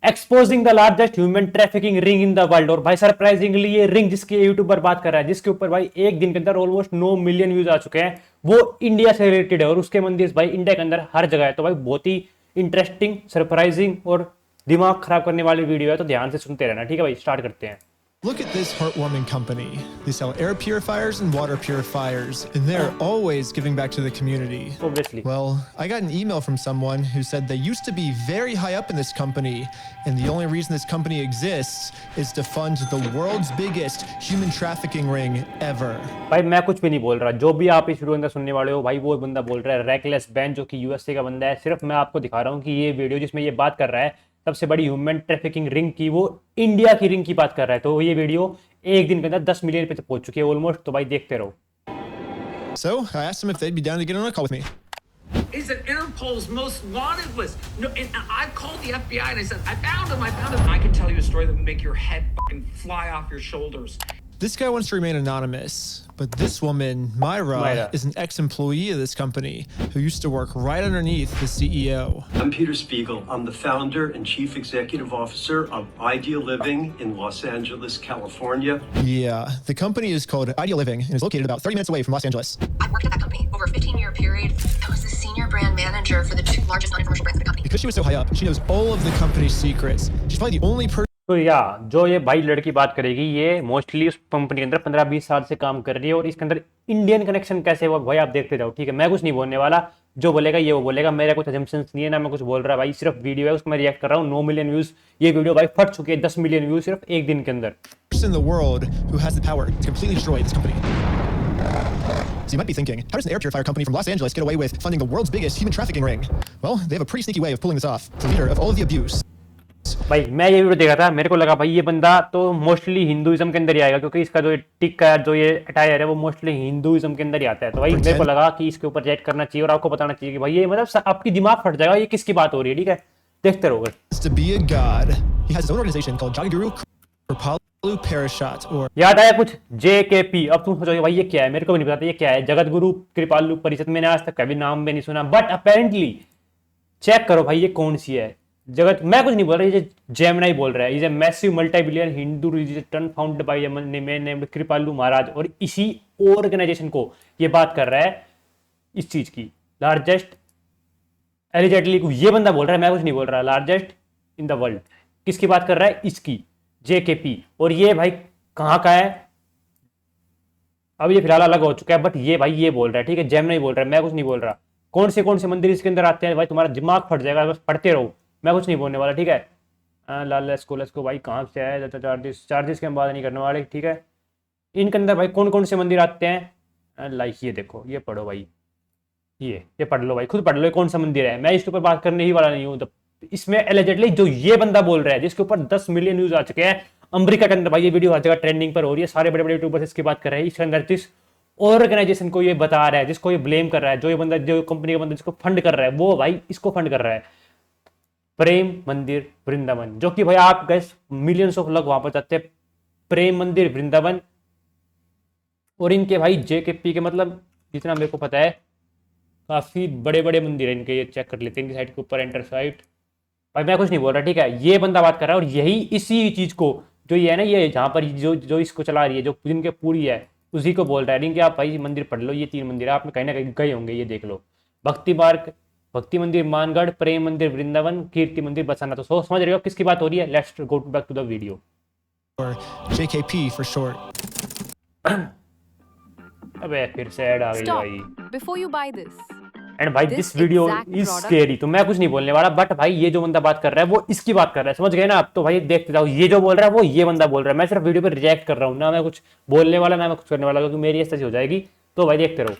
Exposing the largest human trafficking ring in the world. और भाई surprisingly ये ring जिसके यूट्यूबर बात कर रहा है, जिसके ऊपर भाई एक दिन के अंदर ऑलमोस्ट 9 मिलियन व्यूज आ चुके हैं, वो इंडिया से रिलेटेड है और उसके मंदिर भाई इंडिया के अंदर हर जगह है। तो भाई बहुत ही इंटरेस्टिंग, सरप्राइजिंग और दिमाग खराब करने वाली वीडियो है, तो ध्यान से सुनते रहना। ठीक है भाई, स्टार्ट करते हैं। Look at this heartwarming company. They sell air purifiers and water purifiers, and they're always giving back to the community. Obviously. Well, I got an email from someone who said they used to be very high up in this company, and the only reason this company exists is to fund the world's biggest human trafficking ring ever. भाई मैं कुछ भी नहीं बोल रहा, जो भी आप इस वीडियो के अंदर सुनने वाले हो भाई वो बंदा बोल रहा है, रेकलेस बैन, जो कि यूएसए का बंदा है। सिर्फ मैं आपको दिखा रहा हूँ कि ये वीडियो जिसमें ये बात कर रहा है सबसे बड़ी ह्यूमन ट्रैफिकिंग रिंग की, वो इंडिया की रिंग की बात कर रहा है। तो ये वीडियो एक दिन के अंदर 10 मिलियन पे पहुंच चुकी है ऑलमोस्ट। तो भाई देखते रहो। So I asked them if they'd be down to get on a call with me. Is at Interpol's most wanted list. No, and I called the FBI and I said, I found him. I can tell you a story that would make your head fucking fly off your shoulders. This guy wants to remain anonymous, but this woman, Myra, is an ex-employee of this company who used to work right underneath the CEO. I'm Peter Spiegel. I'm the founder and chief executive officer of Ideal Living in Los Angeles, California. Yeah, the company is called Ideal Living and is located about 30 minutes away from Los Angeles. I worked at that company over a 15-year period. I was the senior brand manager for the 2 largest non-commercial brands in the company. Because she was so high up, she knows all of the company's secrets. She's probably the only person. तो या जो ये भाई लड़की बात करेगी, ये mostly उस कंपनी के अंदर 15-20 साल से काम कर रही है। और इसके अंदर इंडियन कनेक्शन कैसे हुआ भाई आप देखते जाओ। ठीक है, मैं कुछ नहीं बोलने वाला, जो बोलेगा ये वो बोलेगा, मेरा कुछ अजम्पशंस नहीं है ना मैं कुछ बोल रहा भाई, सिर्फ वीडियो है उसको मैं रिएक्ट कर रहा हूँ। 9 मिलियन व्यूज ये वीडियो भाई फट चुकी है, 10 मिलियन व्यूज सिर्फ एक दिन के अंदर। In the world who has the power to completely destroy this company. So you might be thinking, how does an air purifier company from Los Angeles get away with funding the world's biggest human trafficking ring? Well, they have a pretty sneaky way of pulling this off. The leader of all of the abuse. भाई मैं ये video देखा था, मेरे को लगा भाई ये बंदा तो मोस्टली हिंदुइज्म के अंदर ही आएगा, क्योंकि इसका जो टिक का जो ये अटायर है वो मोस्टली हिंदुइज्म के अंदर ही आता है। तो भाई मेरे को लगा कि इसके ऊपर रिएक्ट करना चाहिए और आपको बताना चाहिए कि भाई ये मतलब आपकी दिमाग फट जाएगा, ये किसकी बात हो रही है। ठीक है, देखते रहोगे। To be a god, he has his own organization called Jagaguru Kripalu Parashat, or याद आया कुछ JKP। अब तुम सोचोगे भाई ये क्या है, मेरे को भी नहीं पता ये क्या है। जगत गुरु कृपालु परिषद, मैंने आज तक कभी नाम भी नहीं सुना, बट अपेरेंटली चेक करो भाई ये कौन सी है। जगत, मैं कुछ नहीं बोल रहा, ये जेमिनाई बोल रहा है। Is a massive multi billion Hindu religion founded by a man named कृपालु महाराज। और इसी ऑर्गेनाइजेशन को ये बात कर रहा है, इस चीज की लार्जेस्ट एलिजेटली, ये बंदा बोल रहा है, मैं कुछ नहीं बोल रहा, लार्जेस्ट इन द वर्ल्ड। किसकी बात कर रहा है? इसकी, JKP। और ये भाई कहाँ का है, अब ये फिलहाल अलग हो चुका है, बट ये भाई ये बोल रहा है। ठीक है, जेमिनाई बोल रहा है, मैं कुछ नहीं बोल रहा। कौन से मंदिर इसके अंदर आते हैं भाई, तुम्हारा दिमाग फट जाएगा, बस पढ़ते रहो, मैं कुछ नहीं बोलने वाला। ठीक है, लेट्स गो भाई, कहाँ से है चार्जेस के हम बात नहीं करने वाले। ठीक है, इनके अंदर भाई कौन कौन से मंदिर आते हैं, लाइक ये देखो, ये पढ़ो भाई, ये पढ़ लो भाई, खुद पढ़ लो कौन सा मंदिर है, मैं इसके ऊपर बात करने ही वाला नहीं हूँ। तो इसमें एलिजेडली जो ये बंदा बोल रहा है, जिसके ऊपर 10 मिलियन व्यूज आ चुके हैं अमेरिका के अंदर, भाई ये वीडियो हर जगह ट्रेंडिंग पर हो रही है, सारे बड़े बड़े यूट्यूबर्स इसकी बात कर रहे हैं। इसके अंदर जिस ऑर्गेनाइजेशन को ये बता रहा है, जिसको ये ब्लेम कर रहा है, जो ये बंदा, जो कंपनी का बंदा जिसको फंड कर रहा है, वो भाई इसको फंड कर रहा है, प्रेम मंदिर वृंदावन। जो कि भाई आप गैस मिलियंस ऑफ लोग वहां पर जाते हैं, प्रेम मंदिर वृंदावन। और इनके भाई JKP के, मतलब जितना मेरे को पता है काफी बड़े बड़े मंदिर है इनके, ये चेक कर लेते हैं इनकी साइट के ऊपर, एंटर साइट। भाई मैं कुछ नहीं बोल रहा, ठीक है, ये बंदा बात कर रहा है। और यही इसी चीज को जो ये है ना, ये जहाँ पर जो इसको चला रही है, जो जिनके पूरी है, उसी को बोल रहा है। कि आप भाई मंदिर पढ़ लो, ये 3 मंदिर आप में कहीं ना कहीं गए होंगे, ये देख लो, भक्ति मंदिर मानगढ़, प्रेम मंदिर वृंदावन, कीर्ति मंदिर बसाना। तो समझ रहे हो किसकी बात हो रही है। Let's go back to the video. or JKP for short. अबे फिर से ऐड आ गई Stop भाई। before you buy this. And भाई This this video exact is product- scary. तो मैं कुछ नहीं बोलने वाला, बट भाई ये जो बंदा बात कर रहा है वो इसकी बात कर रहा है, समझ गए ना आप। तो भाई देखते जाओ, ये जो बोल रहा है वो ये बंदा बोल रहा है, मैं सिर्फ वीडियो पे रिएक्ट कर रहा हूँ, ना मैं कुछ बोलने वाला ना मैं कुछ करने वाला, क्योंकि मेरी ऐसी हो जाएगी। तो भाई देखते रहो।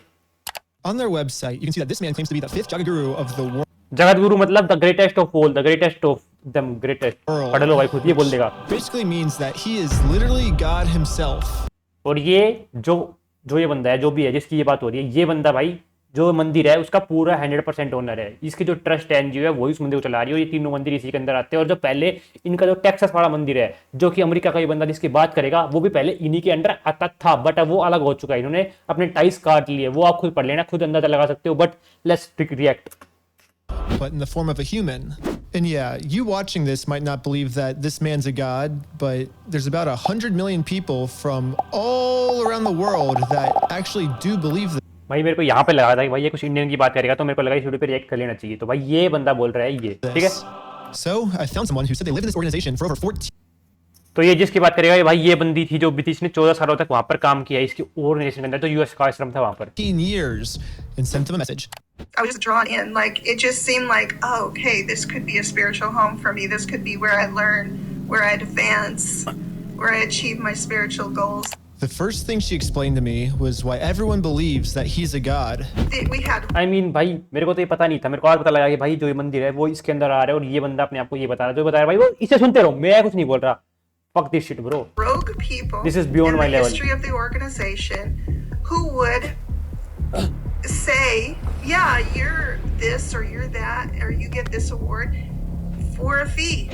On their website, you can see that this man claims to be the 5th Jagaguru of the world. Jagat Guru मतलब the greatest of all, the greatest of them greatest. पढ़ लो भाई खुद, ये बोल देगा। Basically means that he is literally God himself. और ये जो ये बंदा है, जो भी है जिसकी ये बात हो रही है, ये बंदा भाई जो मंदिर है उसका पूरा 100% ओनर है। इसकी जो ट्रस्ट एनजीओ है वही उस मंदिर को चला रही है। और ये तीनों मंदिर इसी के अंदर आते हैं। और जो पहले इनका जो टेक्सास वाला मंदिर है, जो कि अमेरिका का ये बंदा जिसकी बात करेगा, वो भी पहले इन्हीं के अंडर आता था, बट अब वो अलग हो चुका है। इन्होंने अपने टाइस काट लिए, वो आप खुद पढ़ लेना, खुद अंदाजा लगा सकते हो। But let's react. but in the form of a human. And yeah, you watching this might not believe that this man's a god, but there's about 100 million people from all around the world that actually do believe that. भाई मेरे को यहाँ पे लगा था कि भाई ये कुछ इंडियन की बात करेगा, तो मेरे को लगा इस वीडियो पे रिएक्ट कर लेना चाहिए। तो भाई ये बंदा बोल रहा है ये, ठीक है। So I found someone who said they lived in this organization for over 14. तो ये जिसकी बात करेगा भाई ये बंदी थी जो ब्रिटिश ने 14 सालों तक वहां पर काम किया है इसकी ऑर्गेनाइजेशन के अंदर, तो यूएस का आश्रम था वहां पर। 15 years and sent them a message. I was just drawn in. Like, it just seemed like, oh, okay, this could be a spiritual home for me. This could be where I learn, where I advance, where I achieve my spiritual goals. The first thing she explained to me was why everyone believes that he's a god. We had I mean, भाई मेरे को तो ये पता नहीं था, मेरे को आज पता लगा कि भाई जो ये मंदिर है वो इसके अंदर आ रहा है और ये बंदा अपने आप को ये बता रहा है, जो बता रहा है भाई वो इसे सुनते रहो, मैं कुछ नहीं बोल रहा। Fuck this shit, bro. rogue people This is beyond in my the level. history of the organization who would say, yeah, you're this or you're that, or you get this award for a fee,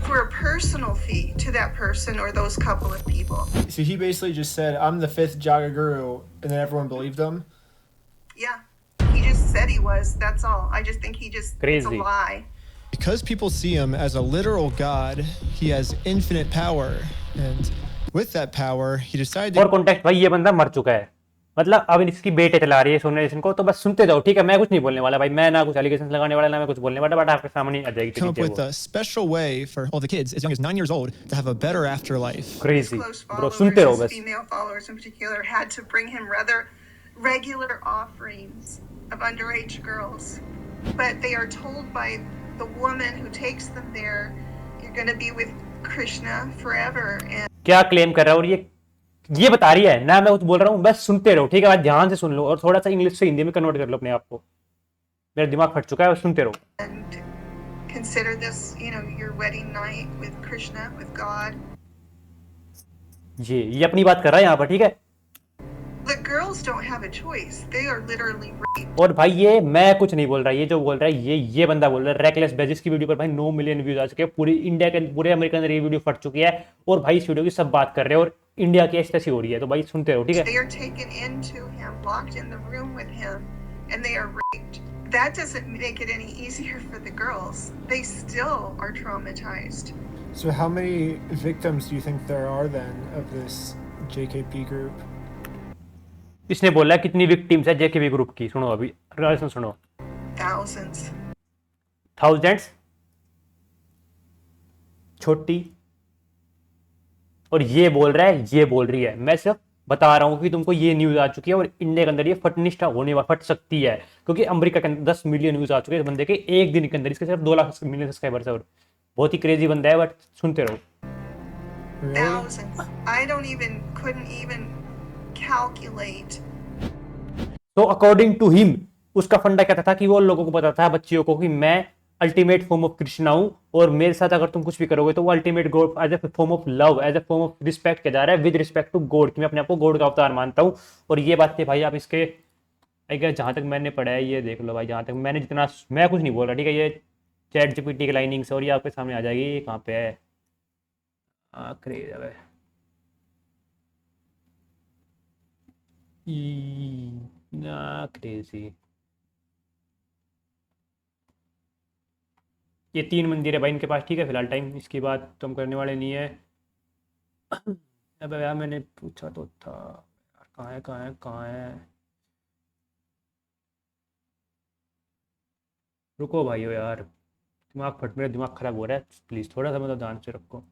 for a personal fee to that person or those couple of people. So he basically just said, I'm the 5th Jaga Guru, and then everyone believed him? Yeah, he just said he was, that's all. I just think he just, it's Crazy. a lie. Because people see him as a literal god, he has infinite power. And with that power, he decided और to contact भाई ये बंदा मर चुका है, मतलब अब इसकी बेटे चला रही है सोनरेशन को, तो बस सुनते जाओ, ठीक है। मैं कुछ नहीं बोलने वाला भाई, मैं ना कुछ एलिगेशन लगाने वाला ना मैं कुछ बोलने वाला, बट आपके सामने आ जाएगी come up चीजें with वो। a special way for all the kids as young as 9 years old to have a better afterlife. Crazy Close bro, followers, सुनते रहो his बस। female followers in particular, had to bring him rather regular offerings of underage girls. But they are told by the woman who takes them there, you're going to be with Krishna forever. And क्या claim कर रहा है, और ये बता रही है ना, मैं कुछ बोल रहा हूँ, बस सुनते रहो, ठीक है। बात ध्यान से सुन लो और थोड़ा सा इंग्लिश से हिंदी में कन्वर्ट कर लो अपने आप को, मेरा दिमाग फट चुका है, और सुनते रहो। and consider this, you know, your wedding night with Krishna, with God. ये अपनी बात कर रहा है यहाँ पर, ठीक है। The girls don't have a choice. They are literally raped. और भाई ये मैं कुछ नहीं बोल रहा, ये जो बोल रहा है ये बंदा बोल रहा है रेकलेस बेजिस की वीडियो पर भाई 9 मिलियन व्यूज आ चुके हैं, पूरी इंडिया के पूरे अमेरिका में ये वीडियो फट चुकी है, और भाई इस वीडियो की सब बात कर रहे हैं और इंडिया की ऐसी हो रही है, तो भाई सुनते रहो, ठीक है। They are taken into him, locked in the room with him, and they are raped. That doesn't make it any easier for the girls. They still are traumatized. So how many victims do you think there are then of this JKP group? इसने बोला है कितनी victims है जेकेबी group की, सुनो अभी relation सुनो। Thousands. Thousands, छोटी, और ये बोल रहा है, ये बोल रही है। मैं सिर्फ बता रहा हूँ कि तुमको ये न्यूज आ चुकी है और इंडिया के अंदर ये फटनिष्ठा होने वाला फट सकती है, क्योंकि अमेरिका के अंदर 10 मिलियन व्यूज आ चुके हैं इस बंदे के एक दिन के अंदर, इसके सिर्फ 2 लाख मिलियन सब्सक्राइबर्स है, और बहुत ही क्रेजी बंदा है, बट सुनते रहो। Really? Thousands. Couldn't even calculate. तो अकॉर्डिंग टू हिम उसका फंडा कहता था कि वो लोगों को बताता था बच्चियों को कि मैं अल्टीमेट फॉर्म ऑफ कृष्णा हूं, और मेरे साथ अगर तुम कुछ भी करोगे तो वो ultimate God as a form of love, as a form of respect किया जा रहा है, विद रिस्पेक्ट टू गॉड, कि मैं अपने आप को गॉड का अवतार मानता हूं। और ये बात थी भाई, आप इसके आई गेस जहां तक मैंने पढ़ा है ये देख लो भाई, जहां तक मैंने जितना, मैं कुछ नहीं बोल रहा, ठीक है। ये चैट जीपीटी की लाइनिंग्स और ये आपके सामने आ जाएगी, ये कहाँ पे है, क्रेज है ना, क्रेजी। ये 3 मंदिर है भाई इनके पास, ठीक है, फिलहाल टाइम इसकी बात तो हम करने वाले नहीं है। अब यार मैंने पूछा तो था यार, कहाँ है, रुको भाई हो यार, मेरा दिमाग खराब हो रहा है, प्लीज थोड़ा सा मतलब ध्यान से रखो।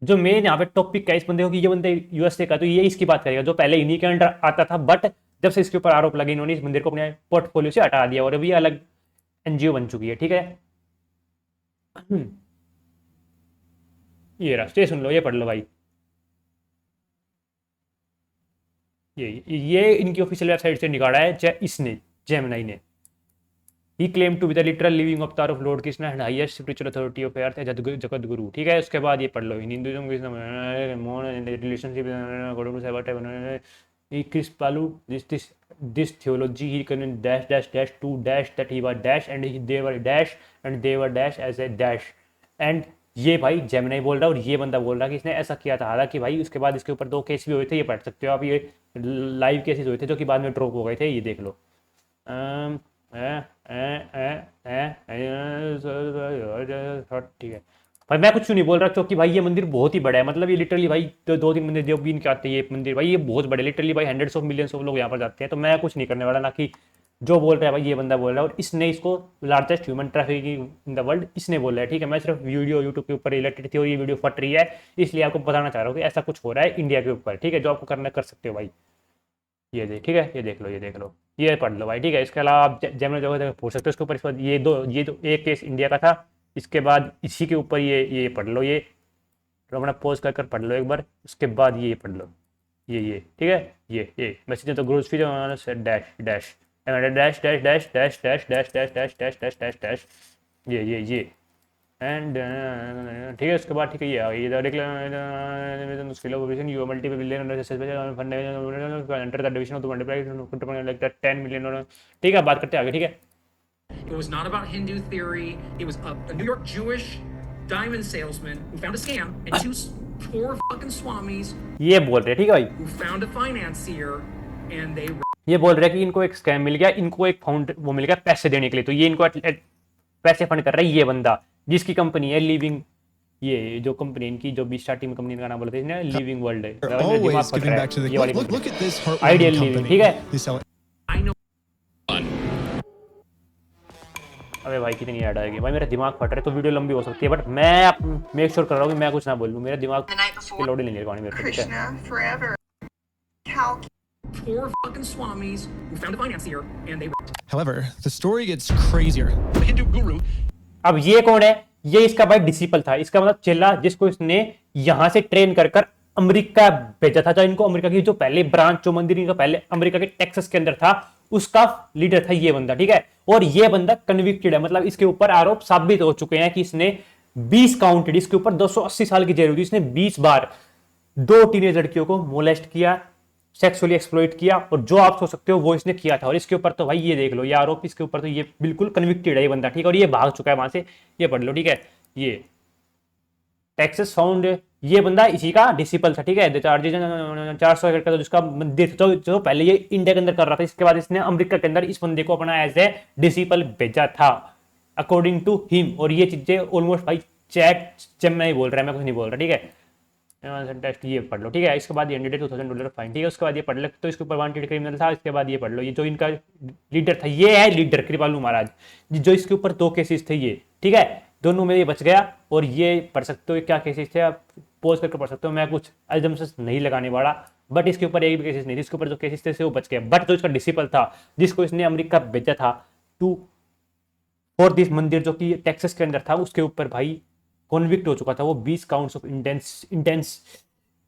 जो मेन यहाँ पे टॉपिक है इस बंदे को कि ये बंदे यूएसए का, तो ये इसकी बात करेगा जो पहले इन्हीं के अंडर आता था, बट जब से इसके ऊपर आरोप लगे इन्होंने इस मंदिर को अपने पोर्टफोलियो से हटा दिया और अभी अलग एनजीओ बन चुकी है, ठीक है। ये रास्ते सुन लो, ये पढ़ लो भाई, ये इनकी ऑफिशियल वेबसाइट से निकाला है इसने, जेमिनी ने। He claimed to be the literal living avatar of Lord Krishna and highest spiritual authority of earth, Jagat Guru, ठीक है। उसके बाद ये पढ़ लो, इन हिंदुइज्म रिलेशनशिप कृष्णालु this theology he can dash to dash that he was dash and they were dash and they were dash as a dash and ये भाई जेमिनी बोल रहा है, और ये बंदा बोल रहा है कि इसने ऐसा किया था। हालांकि भाई उसके बाद इसके ऊपर 2 केस भी हुए थे, ये पढ़ सकते हो आप, ये लाइव केसेस हुए थे जो कि बाद में ड्रॉप हो गए थे, ये देख लो। ठीक है भाई, मैं कुछ नहीं बोल रहा क्योंकि भाई ये मंदिर बहुत ही बड़ा है। मतलब ये लिटरली भाई दो तीन मंदिर जो भी इनके आते हैं, ये मंदिर भाई ये बहुत बड़े, लिटरली भाई हंड्रेड्स ऑफ मिलियंस ऑफ लोग यहाँ पर जाते हैं। तो मैं कुछ नहीं करने वाला, ना कि जो बोल रहा है भाई ये बंदा बोल रहा है, और इसने इसको largest human trafficking in the world इसने बोला है, ठीक है। मैं सिर्फ वीडियो यूट्यूब के ऊपर रिलेटेड थी और ये वीडियो फट रही है, इसलिए आपको बताना चाह रहा हूँ कि ऐसा कुछ हो रहा है इंडिया के ऊपर, ठीक है। जो आपको करना कर सकते हो भाई, ये देख, ठीक है, ये देख लो, ये देख लो, ये पढ़ लो भाई, ठीक है। इसके अलावा आप जेमिनी जगह पूछ सकते हो इसके ऊपर। इस बाद ये दो एक केस इंडिया का था, इसके बाद इसी के ऊपर ये पढ़ लो, ये तो अपना पोज कर पढ़ लो एक बार। उसके बाद ये पढ़ लो, ये ठीक है, ये मैसेज तो growth feature dash dash dash dash dash dash dash dash dash dash dash dash dash dash ये एंड ठीक है। उसके बाद ठीक है, ये skill of operation you multiple billion fund enter the division of the multiply like that 10 million, ठीक है। बात करते हैं आगे, ठीक है। It was not about Hindu theory. It was a New York Jewish diamond salesman who found a scam and two poor fucking swamis ये बोल रहे हैं, ठीक है भाई, who found a financier and they ये बोल रहे हैं कि इनको एक स्कैम मिल गया, इनको एक फाउंड वो मिल गया पैसे देने के लिए। तो ये इनको पैसे फंड कर रहा है ये बंदा, जिसकी कंपनी है लिविंग, ये जो कंपनी इनकी जो भी स्टार्टिंग कंपनी का नाम बोलते हैं ना, लिविंग वर्ल्ड है। They're always giving back to the look at this Ideal heartwarming living, company. ठीक है। They sell I know अबे भाई कितनी ऐड आएगी भाई, मेरा दिमाग फट रहा है। तो वीडियो लंबी हो सकती है, बट मैं मेक श्योर कर रहा हूँ कि मैं कुछ ना बोलूँ, मेरा दिमाग The night की before, लोड नहीं लगानी मेरे को, ठीक है। Krishna forever. Cal poor fucking swamis who found a financier and they However, the story gets crazier. the Hindu guru अब ये कौन है? ये इसका भाई डिसिपल था, इसका मतलब चेला, जिसको इसने यहाँ से ट्रेन कर कर अमेरिका भेजा था। जो इनको अमेरिका की जो पहले ब्रांच, जो मंदिर इनका पहले अमेरिका के टेक्सास के अंदर था, उसका लीडर था ये बंदा, ठीक है। और ये बंदा कन्विक्टेड है, मतलब इसके ऊपर आरोप साबित हो चुके हैं कि इसने 20 काउंटेड, इसके ऊपर 280 साल की जेल हुई थी। इसने 20 बार 2 टीनेज लड़कियों को मोलेस्ट किया, सेक्सुअली एक्सप्लॉइट किया, और जो आप सोच सकते हो वो इसने किया था। और इसके ऊपर तो भाई ये देख लो, ये आरोप इसके ऊपर, तो ये बिल्कुल कन्विक्टेड है ये बंदा, ठीक है। और ये भाग चुका है वहां से, ये पढ़ लो, ठीक है। ये टेक्सास फाउंड, ये बंदा इसी का डिसिपल था, ठीक है। 400 एकड़ का तो जिसका मंदिर था, जो पहले ये इंडिया के अंदर कर रहा था, इसके बाद इसने अमेरिका के अंदर इस बंदे को अपना एज ए डिसिपल भेजा था अकॉर्डिंग टू हिम। और ये चीजें ऑलमोस्ट भाई चैट जब मैं नहीं बोल रहा, मैं कुछ नहीं बोल रहा, ठीक है। टेस्ट ये पढ़ लो, ठीक है। इसके बाद ये $2,000 फाइन, ठीक है। उसके बाद ये पढ़ लो, तो इसके ऊपर वांटेड क्रिमिनल था। इसके बाद ये पढ़ लो, ये जो इनका लीडर था, ये है लीडर कृपालू महाराज, जो इसके ऊपर 2 केसेस थे ये, ठीक है। दोनों में ये बच गया। और ये पढ़ सकते हो क्या केसेस थे, आप पोज करके पढ़ सकते हो, मैं कुछ एजम्पशंस नहीं लगाने वाला, बट इसके ऊपर एक भी केसेस नहीं थी। इसके ऊपर जो केसेस थे वो बच गए। बट जो इसका डिसिपल था, जिसको इसने अमेरिका भेजा था टू फॉर दिस मंदिर, जो कि टेक्सास के अंदर था, उसके ऊपर भाई कॉन्विक्ट हो चुका था वो 20 counts of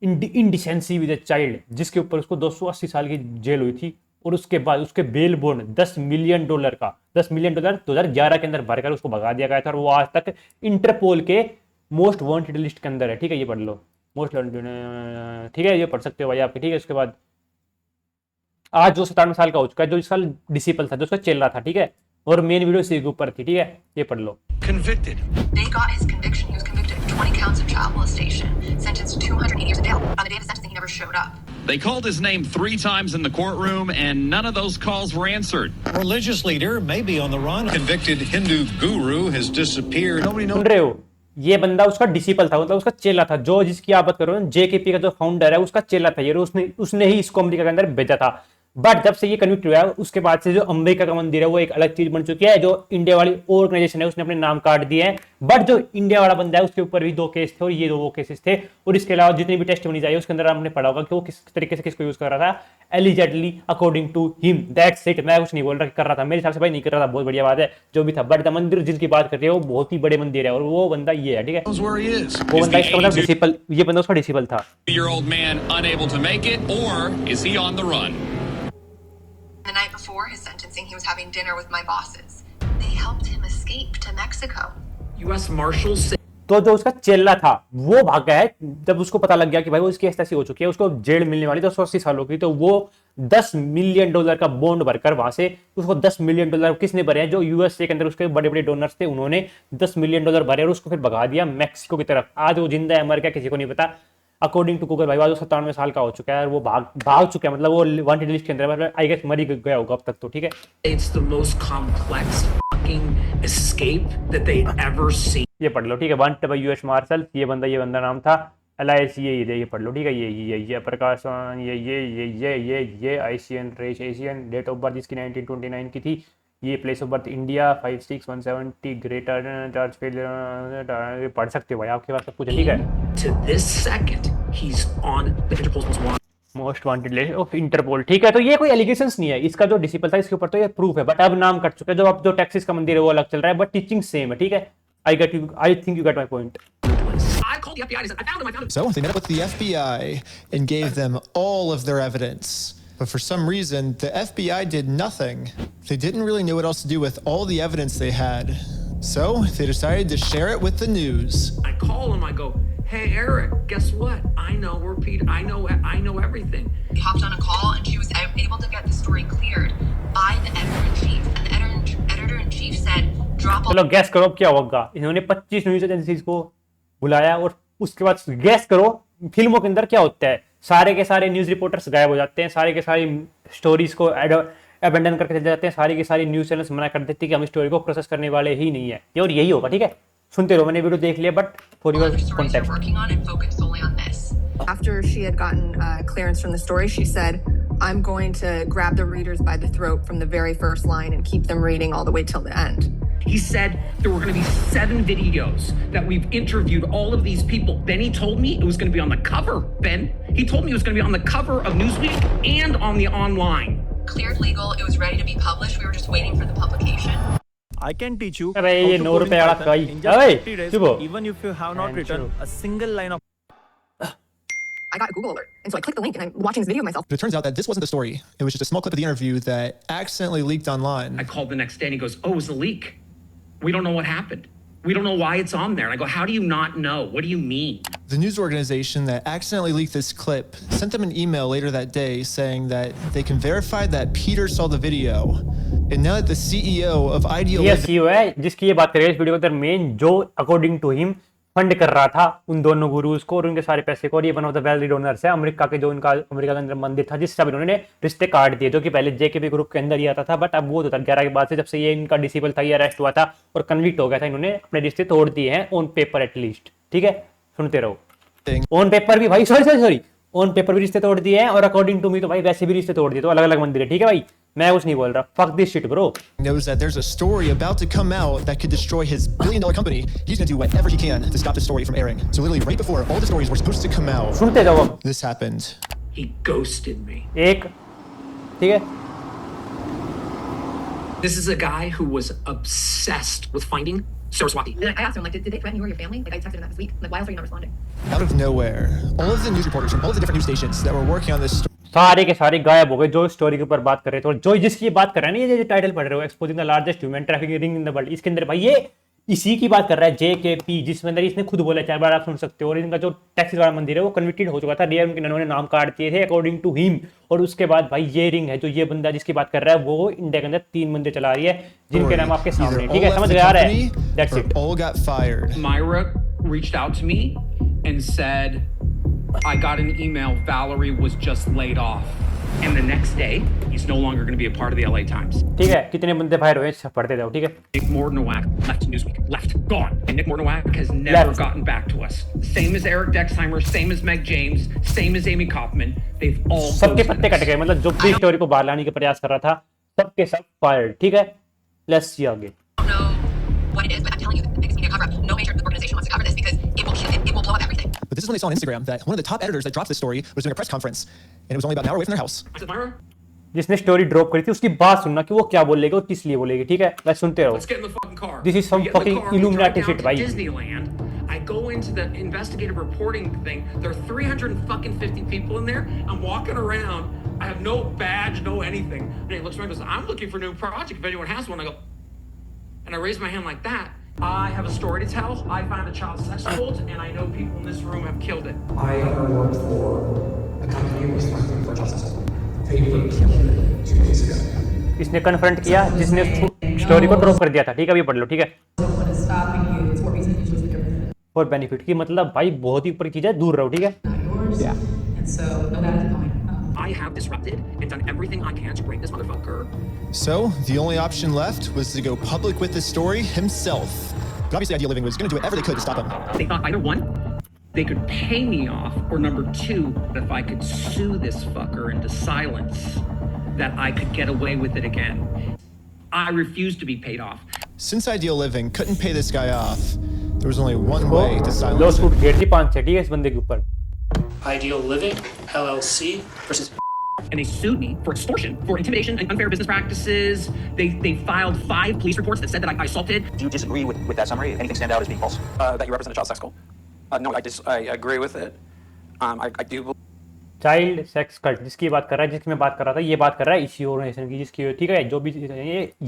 indecency with a child, जिसके ऊपर उसको 280 साल की जेल हुई थी। और उसके बाद उसके बेल बॉन्ड $10 मिलियन का, $10 मिलियन 2011 के अंदर भरकर उसको भगा दिया गया था। और वो आज तक इंटरपोल के मोस्ट वांटेड लिस्ट के अंदर है, ठीक है। ये पढ़ लो, मोस्ट वांटेड, ठीक है, ये पढ़ सकते हो भाई आपके, ठीक है। उसके बाद आज जो 57 साल का हो चुका है, जो इस साल डिसिपल था, जो उसका चेला था, ठीक है। और मेन वीडियो इसी के ऊपर थी, ठीक है। ये पढ़ लो। convicted. they got his conviction. He was convicted of 20 counts of child molestation, sentenced to 280 years in jail. On the day of the sentencing, he never showed up. They called his name 3 times in the courtroom, and none of those calls were answered. Religious leader may be on the run. Convicted Hindu guru has disappeared. Nobody knows. सुन रहे हो, ये बंदा उसका disciple था, मतलब उसका चेला था। जो जिसकी आप बात करो ना, जेकेपी का जो फाउंडर है, उसका चेला था ये। उसने ही इसको अमेरिका के अंदर भेजा था। बट जब से ये कन्विक्ट हुआ है, उसके बाद से जो अमेरिका का मंदिर है वो एक अलग चीज बन चुकी है। जो इंडिया वाली ऑर्गेनाइजेशन है उसने अपने नाम काट दिए हैं। बट जो इंडिया वाला बंदा है उसके ऊपर भी 2 केस थे, और ये 2 केसेस थे। और इसके अलावा जितनी भी टेस्ट बनी जाए उसके अंदर आपने पढ़ा होगा कि वो किस तरीके से किसको यूज कर रहा था, allegedly according to him, that's it. मैं कुछ नहीं बोल रहा कि कर रहा था, मेरे हिसाब से भाई नहीं कर रहा था, बहुत बढ़िया बात है जो भी था। बट द मंदिर जिसकी बात कर रहे हो वो बहुत ही बड़े मंदिर है, और वो बंदा ये है, ठीक है। Knows where he is. वो Is बंदा the इसका मतलब 82-year-old डिसिपल, ये बंदा उसका डिसिपल था। man unable to make it, or is he on the run? The night before his sentencing, he was having dinner with my bosses. They helped him escape to Mexico. U.S. Marshals say तो जो उसका चेला था वो भाग गया है। जब उसको पता लग गया कि भाई वो इसकी ऐसी हो चुकी है, उसको जेल मिलने वाली 280 सालों की, तो वो $10 मिलियन का बॉन्ड भरकर वहां से उसको $10 मिलियन किसने भरे हैं, जो यूएसए के अंदर उसके बड़े बड़े डोनर्स थे, उन्होंने $10 मिलियन भरे और उसको फिर भगा दिया मैक्सिको की तरफ। आज वो जिंदा है मर गया किसी को नहीं पता। अकॉर्डिंग टू गूगल भाई वो 97 साल का हो चुका है और वो भाग चुका है, मतलब वो वांटेड लिस्ट के अंदर आई गेस मर ही गया होगा अब तक तो, ठीक है। It's the most complex fucking escape that they'd ever seen. ये पढ़ लो, ठीक है। वांटेड बाय यूएस मार्शल, ये बंदा नाम था LIC, ये पढ़ लो, ठीक है। ये प्रकाश, ये ICN रेश एशियन, डेट ऑफ बर्थ इसकी 1929 की थी, ये place of birth India 56170 greater charge fail, पढ़ सकते हो भाई, आपके पास सब कुछ है, ठीक है। To this second, he's on the Interpol's most wanted list of Interpol, ठीक है। तो ये कोई एलिगेशंस नहीं है, इसका जो डिसिपल था इसके ऊपर तो ये प्रूफ है, बट अब नाम कट चुका है। जो अब जो टेक्सास का मंदिर है वो अलग चल रहा है, बट टीचिंग सेम है, ठीक है। I think you get my point. I called the FBI and I said, I found him. So they met up with the FBI and gave them all of their evidence. But for some reason, the FBI did nothing. They didn't really know what else to do with all the evidence they had. So they decided to share it with the news. I call him, I go, hey Eric, guess what? I know we're Pete. I know everything. We hopped on a call and she was able to get the story cleared by the editor-in-chief. And the editor-in-chief said, drop all... चलो gas करो क्या होगा। इन्होंने 25 news agencies को बुलाया और उसके बाद गैस करो फिल्मों के अंदर क्या होता है, सारे के सारे न्यूज रिपोर्टर्स गायब हो जाते हैं, सारे के सारी स्टोरीज को अबेंडन करके चले जाते हैं, सारी की सारी न्यूज चैनल्स मना कर देते हैं कि हम स्टोरी को प्रोसेस करने वाले ही नहीं है, ये और यही होगा, ठीक है। सुनते रहो, मैंने वीडियो देख लिया, but for your context. After she had gotten clearance from the story, she said, I'm going to grab the readers by the throat from the very first line and keep them reading all the way till the end. He said there were going to be 7 videos that we've interviewed all of these people. Then he told me it was going to be on the cover, Ben. He told me it was going to be on the cover of Newsweek and on the online. Cleared legal, it was ready to be published. We were just waiting for the publication. I can teach you अरे ये 9 रुपए वाला कहीं in just 50 days, चुप हो। even if you have not written a single line of... I got a Google alert, and so I clicked the link, and I'm watching this video of myself. But it turns out that this wasn't the story. It was just a small clip of the interview that accidentally leaked online. I called the next day and he goes, oh, it was a leak. We don't know what happened. We don't know why it's on there. And I go, how do you not know? What do you mean? The news organization that accidentally leaked this clip sent them an email later that day saying that they can verify that Peter saw the video. And now that the CEO of Ideal ये CEO है जिसकी ये बात करें इस video के अंदर main, जो अकॉर्डिंग टू हिम फंड कर रहा था उन दोनों गुरुज को और उनके सारे पैसे को, और ये one of the well donors है अमेरिका के, जो उनका अमेरिका के अंदर मंदिर था जिससे अब इन्होंने रिश्ते काट दिए, जो कि पहले जेकेपी ग्रुप के अंदर ही आता था, बट अब वो 2011 के बाद से जब से ये इनका डिसेबल था, ये अरेस्ट हुआ था और कन्विक्ट हो गया था, इन्होंने अपने रिश्ते तोड़ दिए हैं ऑन पेपर एटलीस्ट, ठीक है। सुनते रहो, ऑन पेपर भी भाई सॉरी ऑन पेपर भी रिश्ते तोड़ दिए हैं और अकॉर्डिंग टू मी तो भाई वैसे भी रिश्ते तोड़ दिए, तो अलग अलग मंदिर है, ठीक है भाई, मैं कुछ नहीं बोल रहा, fuck this shit bro. Knows that there's a story about to come out that could destroy his billion-dollar company. He's going to do whatever he can to stop the story from airing. So literally right before all the stories were supposed to come out, सुनते जाओ, this happened. He ghosted me. एक, ठीक है। This is a guy who was obsessed with finding Saraswati. And I asked him, like, did they threaten you or your family? Like, I texted him that this week. Like, why else are you not responding? Out of nowhere, all of the news reporters from all of the different news stations that were working on this story सारे के सारे गायब हो गए जो story के ऊपर बात कर रहे थे, और जो जिसकी बात कर रहे हैं ना, ये टाइटल पढ़ रहे हो, exposing the largest human trafficking ring in the world, इसके अंदर भाई ये इसी की बात कर रहा है, JKP, जिसमें अंदर इसने खुद बोला 4 बार, आप सुन सकते हो। और इनका जो टैक्सी वाला मंदिर है वो कन्विक्टेड हो चुका था, रियल उनके इन्होंने नाम काट दिए थे अकॉर्डिंग टू हिम। और उसके बाद भाई ये रिंग है जो ये बंदा जिसकी बात कर रहा है वो इंडिया के अंदर 3 मंदिर चला रही है जिनके नाम आपके सामने, ठीक है, समझ गए आ रहा है, that's it. all got fired. Myra reached out to me and said, I got an email, Valerie was just laid off. And the next day, he's no longer going to be a part of the LA Times. ठीक है, कितने बंदे fire हुए पढ़ते जाओ, ठीक है। Nick Mortnowak left Newsweek, left, gone. And Nick Mortnowak has never gotten back to us. Same as Eric Dexheimer, same as Meg James, same as Amy Kaufman. They've all सबके पत्ते कट गए, मतलब जो भी स्टोरी को बाहर लाने के प्रयास कर रहा था सबके सब फायर्ड, ठीक है। लेट्स सी आगे। I don't know what it is, but I'm telling you, the biggest media cover-up. No major organization wants to cover this because it will blow up everything. But this is when they saw on Instagram that one of the top editors that dropped this story was doing a press conference, and it was only about an hour away from their house. I said, Myra, जिसने story drop करी थी उसकी बात सुनना कि वो क्या बोलेगा और किस लिए बोलेगी, ठीक है, बस सुनते रहो। let's get in the fucking car. This is some We get in the fucking car, we drive Illuminati down shit, to भाई। Disneyland. I go into the investigative reporting thing. There are 350 people in there. I'm walking around. I have no badge, no anything. And he looks around and goes, I'm looking for a new project. If anyone has one, I go, and I raise my hand like that. I have a story to tell. I found a child sex cult, and I know people in this room have killed it. I worked for a company who was fighting for justice. They were killed 2 days ago. इसने confront किया जिसने story को drop कर दिया था, ठीक है, अभी पढ़ लो, ठीक है। फॉर बेनिफिट की मतलब भाई बहुत ही ऊपर की चीज है, दूर रहो, ठीक है। doors. Yeah. And so, no, that's the point. I have disrupted and done everything I can to break this motherfucker. So, the only option left was to go public with this story himself. But obviously, Ideal Living was going to do whatever they could to stop him. They thought either one, they could pay me off, or number two, if I could sue this fucker into silence, that I could get away with it again. I refuse to be paid off. Since Ideal Living couldn't pay this guy off, there was only one way to silence law him. Suit घेर दी 5 छठी है इस बंदे के ऊपर. Ideal Living, LLC versus. And they sued me for extortion, for intimidation and unfair business practices. They filed 5 police reports that said that I assaulted. Do you disagree with that summary? Anything stand out as being false? That you represent a child sex cult? No, I agree with it. I do believe. Child sex cult जिसकी बात कर रहा है, जिसकी मैं बात कर रहा था, ये बात कर रहा है इसी ऑर्गेनाइजेशन की जिसकी, ठीक है, जो भी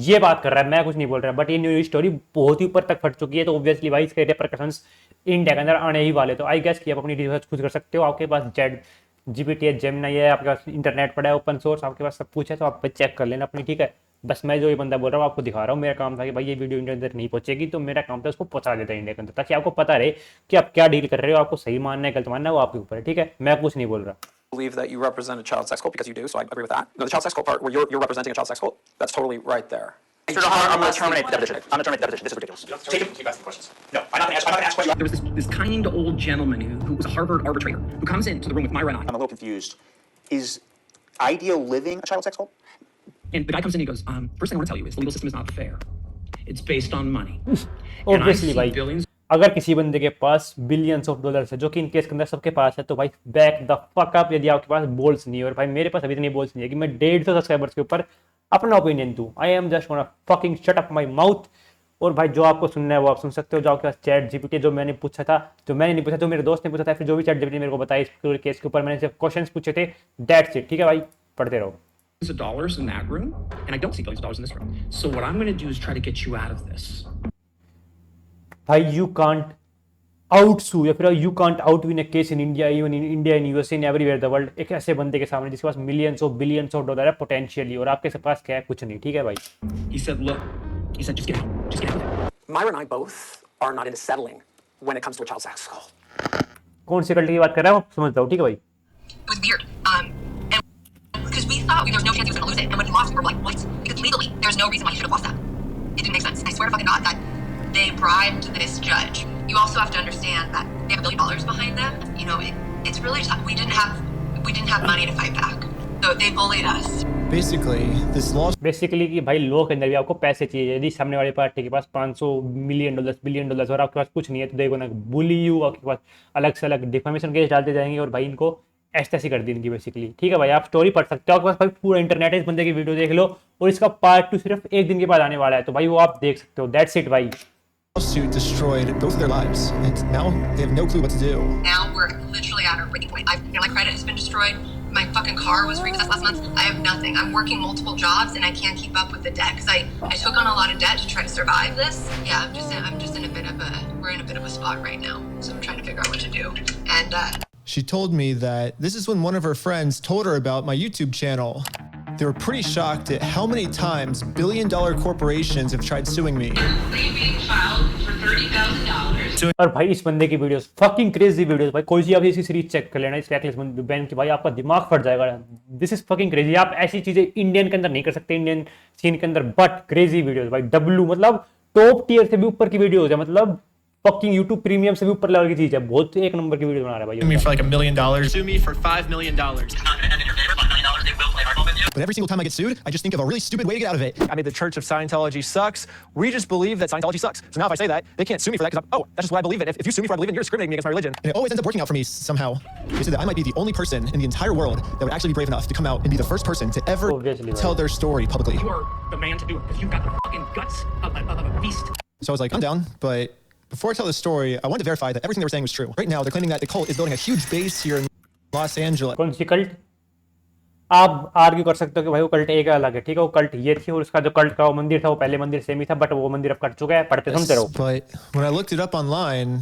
ये बात कर रहा है, मैं कुछ नहीं बोल रहा. बट ये स्टोरी बहुत ही ऊपर तक फट चुकी है, तो ऑब्वियसली भाई इसके रिपरकशंस इंडिया के अंदर आने ही वाले. तो आई गेस कि आप अपनी रिसर्च खुद कर सकते हो. आपके पास चैट जीपीटी है, जेमिनी है, आपके पास इंटरनेट पड़ा है, ओपन सोर्स आपके पास सब कुछ है, तो आप चेक कर लेना अपनी, ठीक है. बस मैं जो ये बंदा बोल रहा हूँ आपको दिखा रहा हूँ. मेरा काम था कि भाई ये वीडियो इंडिया के अंदर नहीं पहुंचेगी, तो मेरा काम था उसको पहुंचा देता है इंडिया के अंदर, ताकि आपको पता रहे कि आप क्या डील कर रहे हो. आपको सही मानना है गलत मानना है वो आपके ऊपर है, ठीक है. मैं कुछ नहीं बोल रहा. Believe that you represent a child sex cult because you do, so I agree with that. No, the child sex cult part where you're representing a child sex cult, that's totally right there. I'm going to terminate the deposition. I'm going to terminate the deposition. This is ridiculous. Take him. Keep asking questions. No, I'm not going to ask questions. There was this kind old gentleman who was a Harvard arbitrator who comes into the room with Myra and I. I'm a little confused. Is Ideal Living a child sex cult? And the guy comes in and he goes, first thing I want to tell you is the legal system is not fair. It's based on money. Obviously भाई, अगर किसी बंदे के पास billions of dollars है, जो कि in case के अंदर सबके पास है, तो भाई बैक द फक अप यदि आपके पास बोल्स नहीं है. और भाई मेरे पास अभी इतनी बोल्स नहीं है कि मैं 150 सब्सक्राइबर्स के ऊपर अपना ओपिनियन दूं. आई am just gonna fucking shut up my mouth. और भाई जो आपको सुनना है वो आप सुन सकते हो. जो आपके पास चैट जीपीटी, जो मैंने पूछा था, जो मैंने नहीं पूछा, जो मेरे दोस्त ने पूछा था, फिर जो भी चैट जीपीटी मेरे को बताया इस पूरे केस के ऊपर, मैंने सिर्फ क्वेश्चंस पूछे थे. दैट्स इट, ठीक है भाई, पढ़ते रहो. Of dollars in that room, and I don't see billions of dollars in this room. So what I'm going to do is try to get you out of this. भाई you can't out sue या फिर you can't out win a case in India, even in India, in USA, in everywhere the world. एक ऐसे बंदे के सामने जिसके पास millions of billions of dollar है पोटेंशियली, और आपके पास क्या है? कुछ नहीं, ठीक है भाई. He said, look, he said, just get out, just get out of it. Myra and I both are not into settling when it comes to a child sex cult. कौन से कल्ट की बात कर रहा है वो समझता हूँ, ठीक है भाई. It was weird. And because we thought there was no chance he was going to lose it, and when he lost, we were like, what? Because legally, there's no reason why he should have lost that. It didn't make sense. I swear to fucking God that they bribed this judge. You also have to understand that they have $1 billion behind them. You know, it's really tough. We didn't have money to fight back, so they bullied us. Basically, this law. Basically कि भाई law के अंदर भी आपको पैसे चाहिए. यदि सामने वाले पार्टी के पास 500 मिलियन डॉलर्स, बिलियन डॉलर्स और आपके पास कुछ नहीं है, तो देखो ना बुली यू, आपके पास अलग से अलग डिफेमेशन केस डालते जाएंगे और भाई इनको ऐसी कर दी इनकी बेसिकली, ठीक है भाई. आप स्टोरी पढ़ सकते हो, आपके पास भाई पूरा इंटरनेट है, इस बंदे की वीडियो देख लो, और इसका पार्ट 2 सिर्फ एक दिन के बाद आने वाला है, तो भाई वो आप देख सकते हो. दैट्स इट भाई. Lawsuit destroyed both of their lives, and now they have no clue what to do. Now we're literally at our breaking point. My credit has been destroyed. My fucking car was repossessed last month. I have nothing. I'm working multiple jobs and I can't keep up with the debt because I took on a lot of debt to try to survive this. Yeah, I'm just in a bit of a, we're in a bit of a spot right now. So I'm trying to figure out what to do. And She told me that this is when one of her friends told her about my YouTube channel. They were pretty shocked at how many times billion-dollar corporations have tried suing me. being filed for $30,000. और भाई इस बंदे की videos fucking crazy videos भाई. कोई सी आप इसी series check कर लेना, इस रैकलेस बैन की, भाई आपका दिमाग फट जाएगा. This is fucking crazy. आप ऐसी चीजें इंडियन के अंदर नहीं कर सकते, इंडियन सीन के अंदर, बट क्रेजी वीडियोस भाई. डब्लू मतलब टॉप टियर से भी ऊपर की वीडियोस है, मतलब फकिंग YouTube प्रीमियम से भी ऊपर लेवल की चीज है. बहुत एक नंबर की वीडियो बना रहा है भाई. Sue me for like $1 million. Sue me for $5 million. But every single time I get sued, I just think of a really stupid way to get out of it. I mean, the Church of Scientology sucks. We just believe that Scientology sucks. So now if I say that, they can't sue me for that because that's just what I believe in. If you sue me for I believe in, you're discriminating me against my religion. And it always ends up working out for me somehow. They said that I might be the only person in the entire world that would actually be brave enough to come out and be the first person to ever tell their story publicly. You are the man to do it because you've got the fucking guts of a beast. So I was like, I'm down, but before I tell the story, I wanted to verify that everything they were saying was true. Right now, they're claiming that the cult is building a huge base here in Los Angeles. कौन सी cult? आप argue कर सकते हो कि भाई वो cult एक अलग है, ठीक है. वो कल्ट ये थी और उसका जो कल्ट का वो मंदिर था वो पहले मंदिर सेम ही था, बट वो मंदिर अब कट चुका है. पढ़ते सुनते रहो. But when I looked it up online,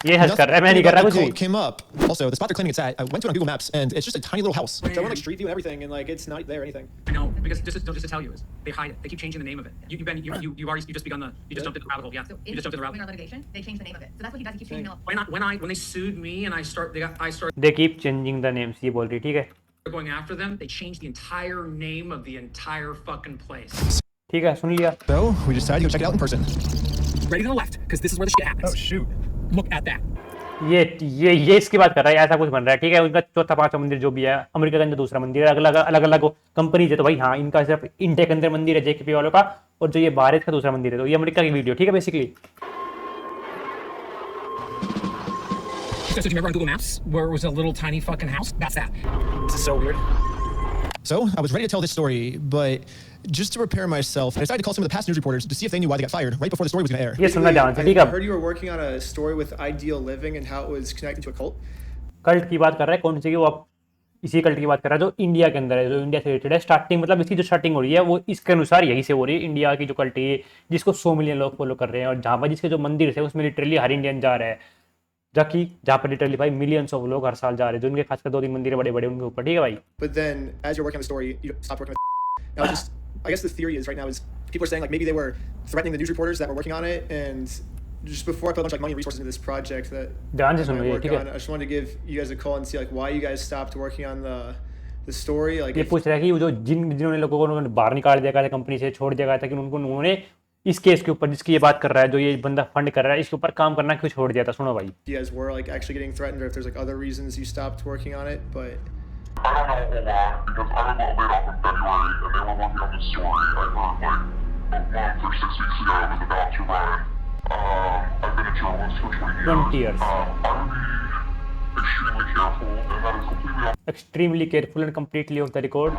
ये हंस कर रहा है, मैं नहीं कर रहा कुछ भी। Cult came up. Also, the spot they're claiming it's at, I went to it on Google Maps, and it's just a tiny little house. So I went like Street View and everything, and like it's not there or anything. I know, because just to tell you is they hide it. They keep changing the name of it. You just begun the you just jumped in the rabbit hole. Yeah, So you just jumped in the rabbit. in our litigation, they changed the name of it. So that's what he does. He keeps changing the When they sued me and I started They keep changing the names, ये बोल रही, ठीक है going after them, they changed the entire name of the entire fucking place. ठीक है, सुन लिया। So we decided to go check it out in person. Ready to the left, because this is where the shit happens. Oh shoot! Look at that. ये इसकी बात कर रहा है, ऐसा कुछ बन रहा है, ठीक है। उनका चौथा पांचवा मंदिर जो भी है, अमेरिका के अंदर दूसरा मंदिर है, अलग अलग कंपनीज है, तो भाई हाँ, इनका सिर्फ इंडिया के अंदर मंदिर है जेकेपी वालों का, और जो ये भारत का दूसरा मंदिर है, तो ये अमेरिका की वीडियो, ठीक है basically. So do you remember on Google Maps where it was a little tiny fucking house? That's that. This is so weird. So I was ready to tell this story, but just to prepare myself, I decided to call some of the past news reporters to see if they knew why they got fired right before the story was going to air. ये सुनना ध्यान से, ठीक I है। heard you were working on a story with Ideal Living and how it was connected to a cult. Cult की बात कर रहा है, कौन सी की, वो आप इसी कल्ट की बात कर रहा है जो इंडिया के अंदर है, जो इंडिया से रिलेटेड है। स्टार्टिंग मतलब इसकी जो स्टार्टिंग हो रही है वो इसके अनुसार यही से हो रही है। इंडिया की जो कल्ट है जिसको 100 मिलियन लोग फॉलो कर रहे हैं, और जहाँ पर जिसके जो मंदिर है उसमें लिटरली हर इंडियन जा रहा है, जहाँ पर लिटरली भाई मिलियंस ऑफ लोग हर साल जा रहे हैं, जो उनके खासकर 2-3 मंदिर है बड़े बड़े उनके ऊपर, ठीक है भाई। But then, as you're working on the story, you stopped working with. Now, just I guess the theory is right now is people are saying like maybe they were threatening the news reporters that were working on it, and just before I put a bunch of like money and resources into this project that ध्यान से I सुनो ये, worked ठीक on, है। I just wanted to give you guys a call and see like why you guys stopped working on the story. Like, ये पूछ रहा है कि वो जो जिन्होंने लोगों को उन्होंने बाहर निकाल दिया गया था, कंपनी से छोड़ दिया गया था, कि उन्होंने इस केस के ऊपर जिसकी ये बात कर रहा है, जो ये बंदा फंड कर रहा है, इसके ऊपर काम करना क्यों छोड़ दिया था। सुनो भाई, you guys were like actually getting threatened, or if there's like other reasons you stopped working on it, but. I don't know a lot because I got laid off in February and they were working on the story. I heard like a month or 6 weeks ago it was about to run. I've been a journalist for 20 years. 20 years. I would be extremely careful, and that is completely extremely careful and completely off the record.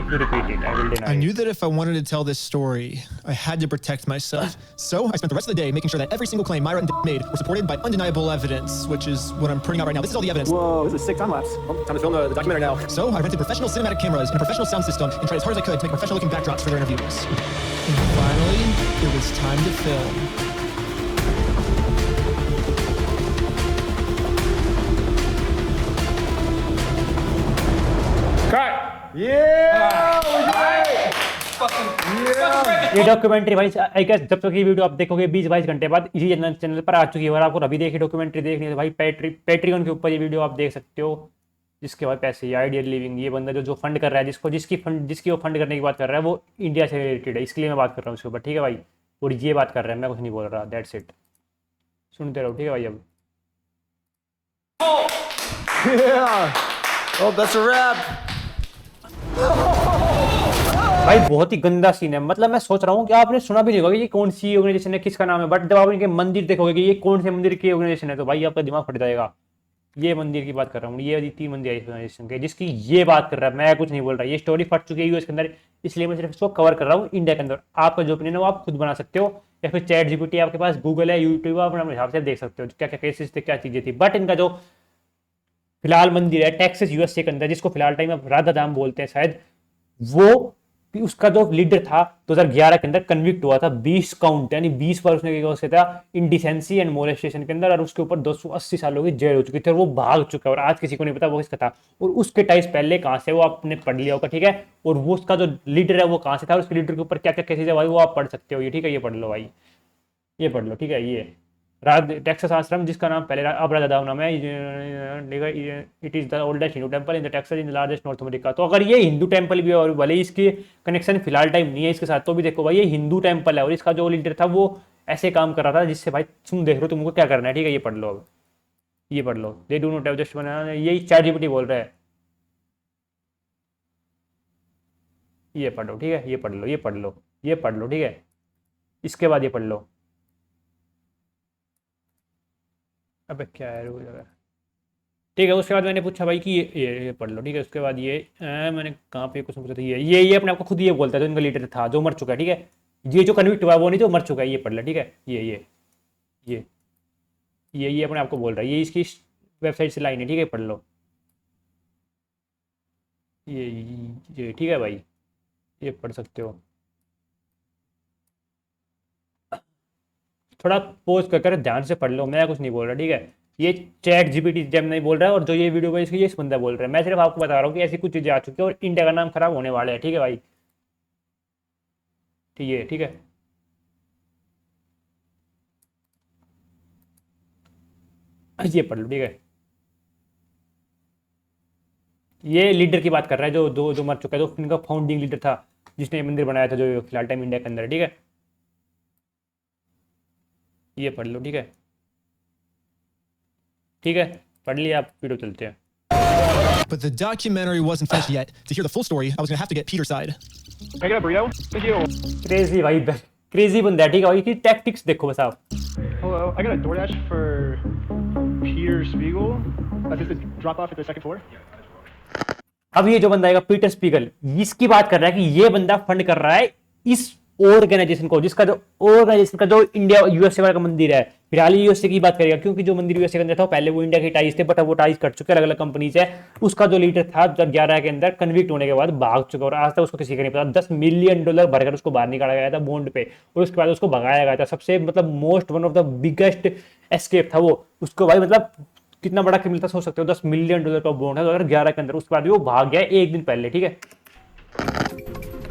If you repeat it, I will deny I it. knew that if I wanted to tell this story, I had to protect myself. So I spent the rest of the day making sure that every single claim Myra and made were supported by undeniable evidence, which is what I'm putting out right now. This is all the evidence. Whoa, this is a sick time lapse. Oh, time to film the documentary now. So I rented professional cinematic cameras and a professional sound system and tried as hard as I could to make professional looking backdrops for their interviews. And finally, it was time to film. ये documentary भाई I guess जब तक ये video आप देखोगे 20-22 घंटे बाद इसी चैनल पर आ चुकी है, और आपको अभी देखी डॉक्यूमेंट्री देखनी है तो भाई पैट्रियन के ऊपर ये वीडियो आप देख सकते हो, जिसके बाद पैसे ये आइडियल लिविंग, ये बंदा जो फंड कर रहा है, जिसकी वो फंड करने की बात कर रहा है वो इंडिया से रिलेटेड है, इसके लिए मैं बात कर रहा हूँ उसके ऊपर, ठीक है भाई। और ये बात कर रहा है, मैं कुछ नहीं बोल रहा, दैट्स इट, सुनते रहो, ठीक है भाई। अब Oh, that's a wrap. भाई बहुत ही गंदा सीन है, मतलब मैं सोच रहा हूँ कि आपने सुना भी नहीं होगा कि ये कौन सी ऑर्गेनाइजेशन है, किसका नाम है, बट जब आप इनके मंदिर देखोगे कि ये कौन से मंदिर की ऑर्गेनाइजेशन है तो भाई आपका दिमाग फट जाएगा। ये मंदिर की बात कर रहा हूँ, ये 3 मंदिर ऑर्गेनाइजेशन के जिसकी ये बात कर रहा है, मैं कुछ नहीं बोल रहा, ये स्टोरी फट चुकी है यूएस के अंदर, इसलिए मैं सिर्फ इसको कवर कर रहा हूँ इंडिया के अंदर। आपका जो ओपिनियन है वो आप खुद बना सकते हो, या फिर चैट जीपीटी आपके पास, गूगल है, यूट्यूब है, अपने हिसाब से देख सकते हो क्या क्या केसेस थे, क्या चीज़ें थी। बट इनका जो फिलहाल मंदिर है टेक्सास यूएसए के अंदर, जिसको फिलहाल टाइम में राधा धाम बोलते हैं शायद, वो उसका जो लीडर था 2011 के अंदर कन्विक्ट हुआ था 20 काउंट, यानी 20 बार उसने क्या था इंडिसेंसी एंड मोलेस्टेशन के अंदर, और उसके ऊपर 280 सालों की जेल हो चुकी थी, और वो भाग चुका है और आज किसी को नहीं पता वो किसका था, और उसके टाइम्स पहले कहाँ से वो आपने पढ़ लिया होगा, ठीक है। और वो उसका जो लीडर है वो कहाँ से था, और उसके लीडर के ऊपर क्या क्या केसेस है भाई वो आप पढ़ सकते हो, ये ठीक है, ये पढ़ लो भाई, ये पढ़ लो, ठीक है। ये टेक्सास आश्रम, जिसका नाम पहले अब राधा धाम नाम है, it is the oldest Hindu temple in the Texas in the largest north America. तो अगर ये हिंदू टेम्पल भी है, और भले इसकी कनेक्शन फिलहाल टाइम नहीं है इसके साथ, तो भी देखो भाई ये हिंदू टेम्पल है, और इसका जो लीडर था वो ऐसे काम कर रहा था जिससे भाई तुम देख लो तुमको क्या करना है, ठीक है। ये पढ़ लो, अब ये पढ़ लो, they do not have just बनाना, यही चैट जीपीटी बोल रहा है, ये पढ़ो, ठीक है, ये पढ़ लो, ये पढ़ लो, ये पढ़ लो, ठीक है। इसके बाद ये पढ़ लो, अबे क्या है रुक जा, ठीक है। उसके बाद मैंने पूछा भाई कि ये पढ़ लो, ठीक है। उसके बाद ये मैंने कहाँ पे कुछ पूछा था, ये अपने आप को खुद ये बोलता है, जो इनका लीडर था जो मर चुका है, ठीक है। ये जो कन्विक्ट हुआ है वो नहीं, जो मर चुका है, ये पढ़ लो, ठीक है। ये अपने आप को बोल रहा है, ये इसकी वेबसाइट से लाइन है, ठीक है, पढ़ लो ये ठीक है भाई, ये पढ़ सकते हो। थोड़ा पोज कर ध्यान से पढ़ लो, मैं कुछ नहीं बोल रहा, ठीक है। ये चैट जीपीटी जब नहीं बोल रहा है, और जो ये वीडियो है इसकी ये बंदा बोल रहा है। मैं सिर्फ आपको बता रहा हूँ कि ऐसी कुछ चीज़ें आ चुकी है और इंडिया का नाम खराब होने वाला है, ठीक है भाई। ठीक है, ठीक है। ये पढ़ लो, ठीक है। ये लीडर की बात कर रहा है जो मर चुका है, जो इनका फाउंडिंग लीडर था, जिसने ये मंदिर बनाया था, जो फिलहाल टाइम इंडिया के अंदर है, ठीक है। ये पढ़ लो, ठीक है, ठीक है, पढ़ लिया आप, वीडियो चलते हैं। But the documentary wasn't finished yet. To hear the full story, I was gonna have to get Peter's side. Can I get a burrito? Thank you. Crazy भाई, क्रेजी बंदा है, ठीक है भाई। इसकी टैक्टिक्स देखो बस आप। Hello, I got a DoorDash for Peter Spiegel. Is this a drop off at the second floor? अब ये जो बंदा आएगा पीटर स्पीगल, इसकी बात कर रहा है कि ये बंदा फंड कर रहा है इस ऑर्गेनाइजेशन को, जिसका जो ऑर्गेनाइजेशन का जो इंडिया यूएसए वाला का मंदिर है। फिलहाल यूएसए की बात करेगा, क्योंकि जो मंदिर यूएसए के अंदर था पहले वो इंडिया के टाइज थे, बट अब वो टाइज कट चुके अलग अलग कंपनी से। उसका जो लीडर था 2011 के अंदर कन्विक्ट होने के बाद भाग चुका, और आज तक उसको किसी का नहीं पता। $10 मिलियन भरकर उसको बाहर निकाला गया था बॉन्ड पे, और उसके बाद उसको भगाया गया था। सबसे मतलब most one of the biggest escape था वो। उसको भाई मतलब कितना बड़ा क्रिमिनल था सोच सकते हो। $10 मिलियन का बॉन्ड है 2011 के अंदर। उसके बाद वो भाग गया एक दिन पहले, ठीक है।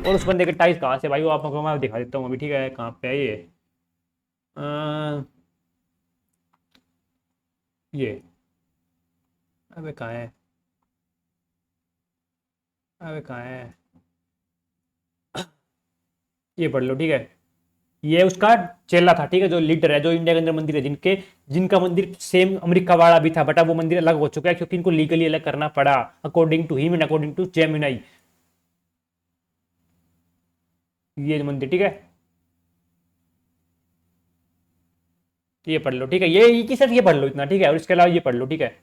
और उस बंदे के टाइज कहाँ से भाई, वो आपको मैं दिखा देता हूँ अभी, ठीक है। कहाँ पे है ये अबे कहाँ है, अबे कहाँ है, ये पढ़ लो, ठीक है। ये उसका चेला था, ठीक है, जो लीडर है, जो इंडिया के अंदर मंदिर है, जिनका मंदिर सेम अमेरिका वाला भी था, बट अब वो मंदिर अलग हो चुका है क्योंकि इनको लीगली अलग करना पड़ा, according to him and according to Gemini. ये मंदिर, ठीक है, ये पढ़ लो, ठीक है। ये सिर्फ ये पढ़ लो इतना, ठीक है। और इसके अलावा ये पढ़ लो, ठीक है।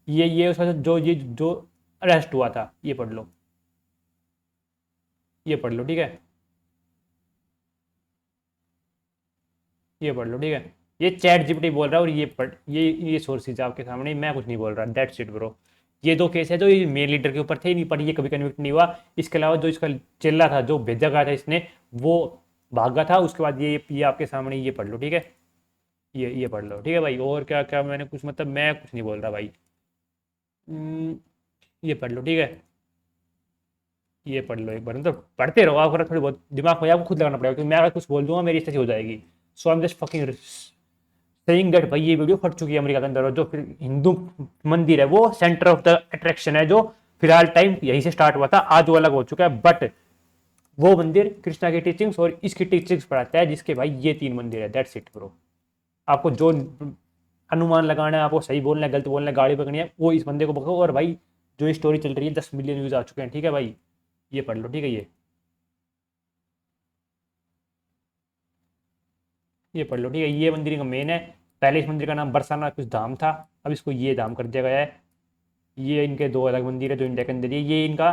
ये उसका जो अरेस्ट हुआ था, ये पढ़ लो, ये पढ़ लो, ठीक है, ये पढ़ लो, ठीक है। ये चैट जीपीटी बोल रहा है, और ये सोर्सेज आपके सामने, मैं कुछ नहीं बोल रहा। That's it bro. ये दो केस है जो ये मेन लीडर के ऊपर थे, नहीं पर ये कभी कन्विक्ट नहीं हुआ। इसके अलावा जो इसका चिल्ला था, जो भेजा गया था इसने, वो भागा था। उसके बाद ये आपके सामने, ये पढ़ लो, ठीक है, ये पढ़ लो, ठीक है भाई। और क्या क्या मैंने कुछ मतलब मैं कुछ नहीं बोल रहा भाई। ये पढ़ लो, ठीक है, ये पढ़ लो एक बार, मतलब पढ़ते रहो आप, थोड़ी बहुत दिमाग में आपको खुद लगाना पड़ेगा, क्योंकि मैं अगर कुछ बोल दूंगा मेरी स्थिति हो जाएगी। So I am just fucking saying that भाई ये वीडियो फट चुकी है अमेरिका के अंदर। और जो फिर हिंदू मंदिर है वो सेंटर ऑफ द अट्रैक्शन है, जो फिलहाल टाइम यहीं से स्टार्ट हुआ था, आज वो अलग हो चुका है। बट वो मंदिर कृष्णा की टीचिंग्स और इसकी टीचिंग्स पढ़ाता है, जिसके भाई ये 3 मंदिर है। That's it bro. आपको जो अनुमान लगाना है, आपको सही बोलना है, गलत बोलना है, गाड़ी पकड़नी है, वो इस बंदे को पकड़ो। और भाई जो स्टोरी चल रही है 10 मिलियन व्यूज आ चुके हैं, ठीक है भाई। ये पढ़ लो, ठीक है, ये पढ़ लो, ठीक है। ये मंदिर का मेन है। पहले इस मंदिर का नाम बरसाना कुछ धाम था, अब इसको ये धाम कर दिया गया है। ये इनके 2 अलग मंदिर है जो इंडिया के अंदर है। ये इनका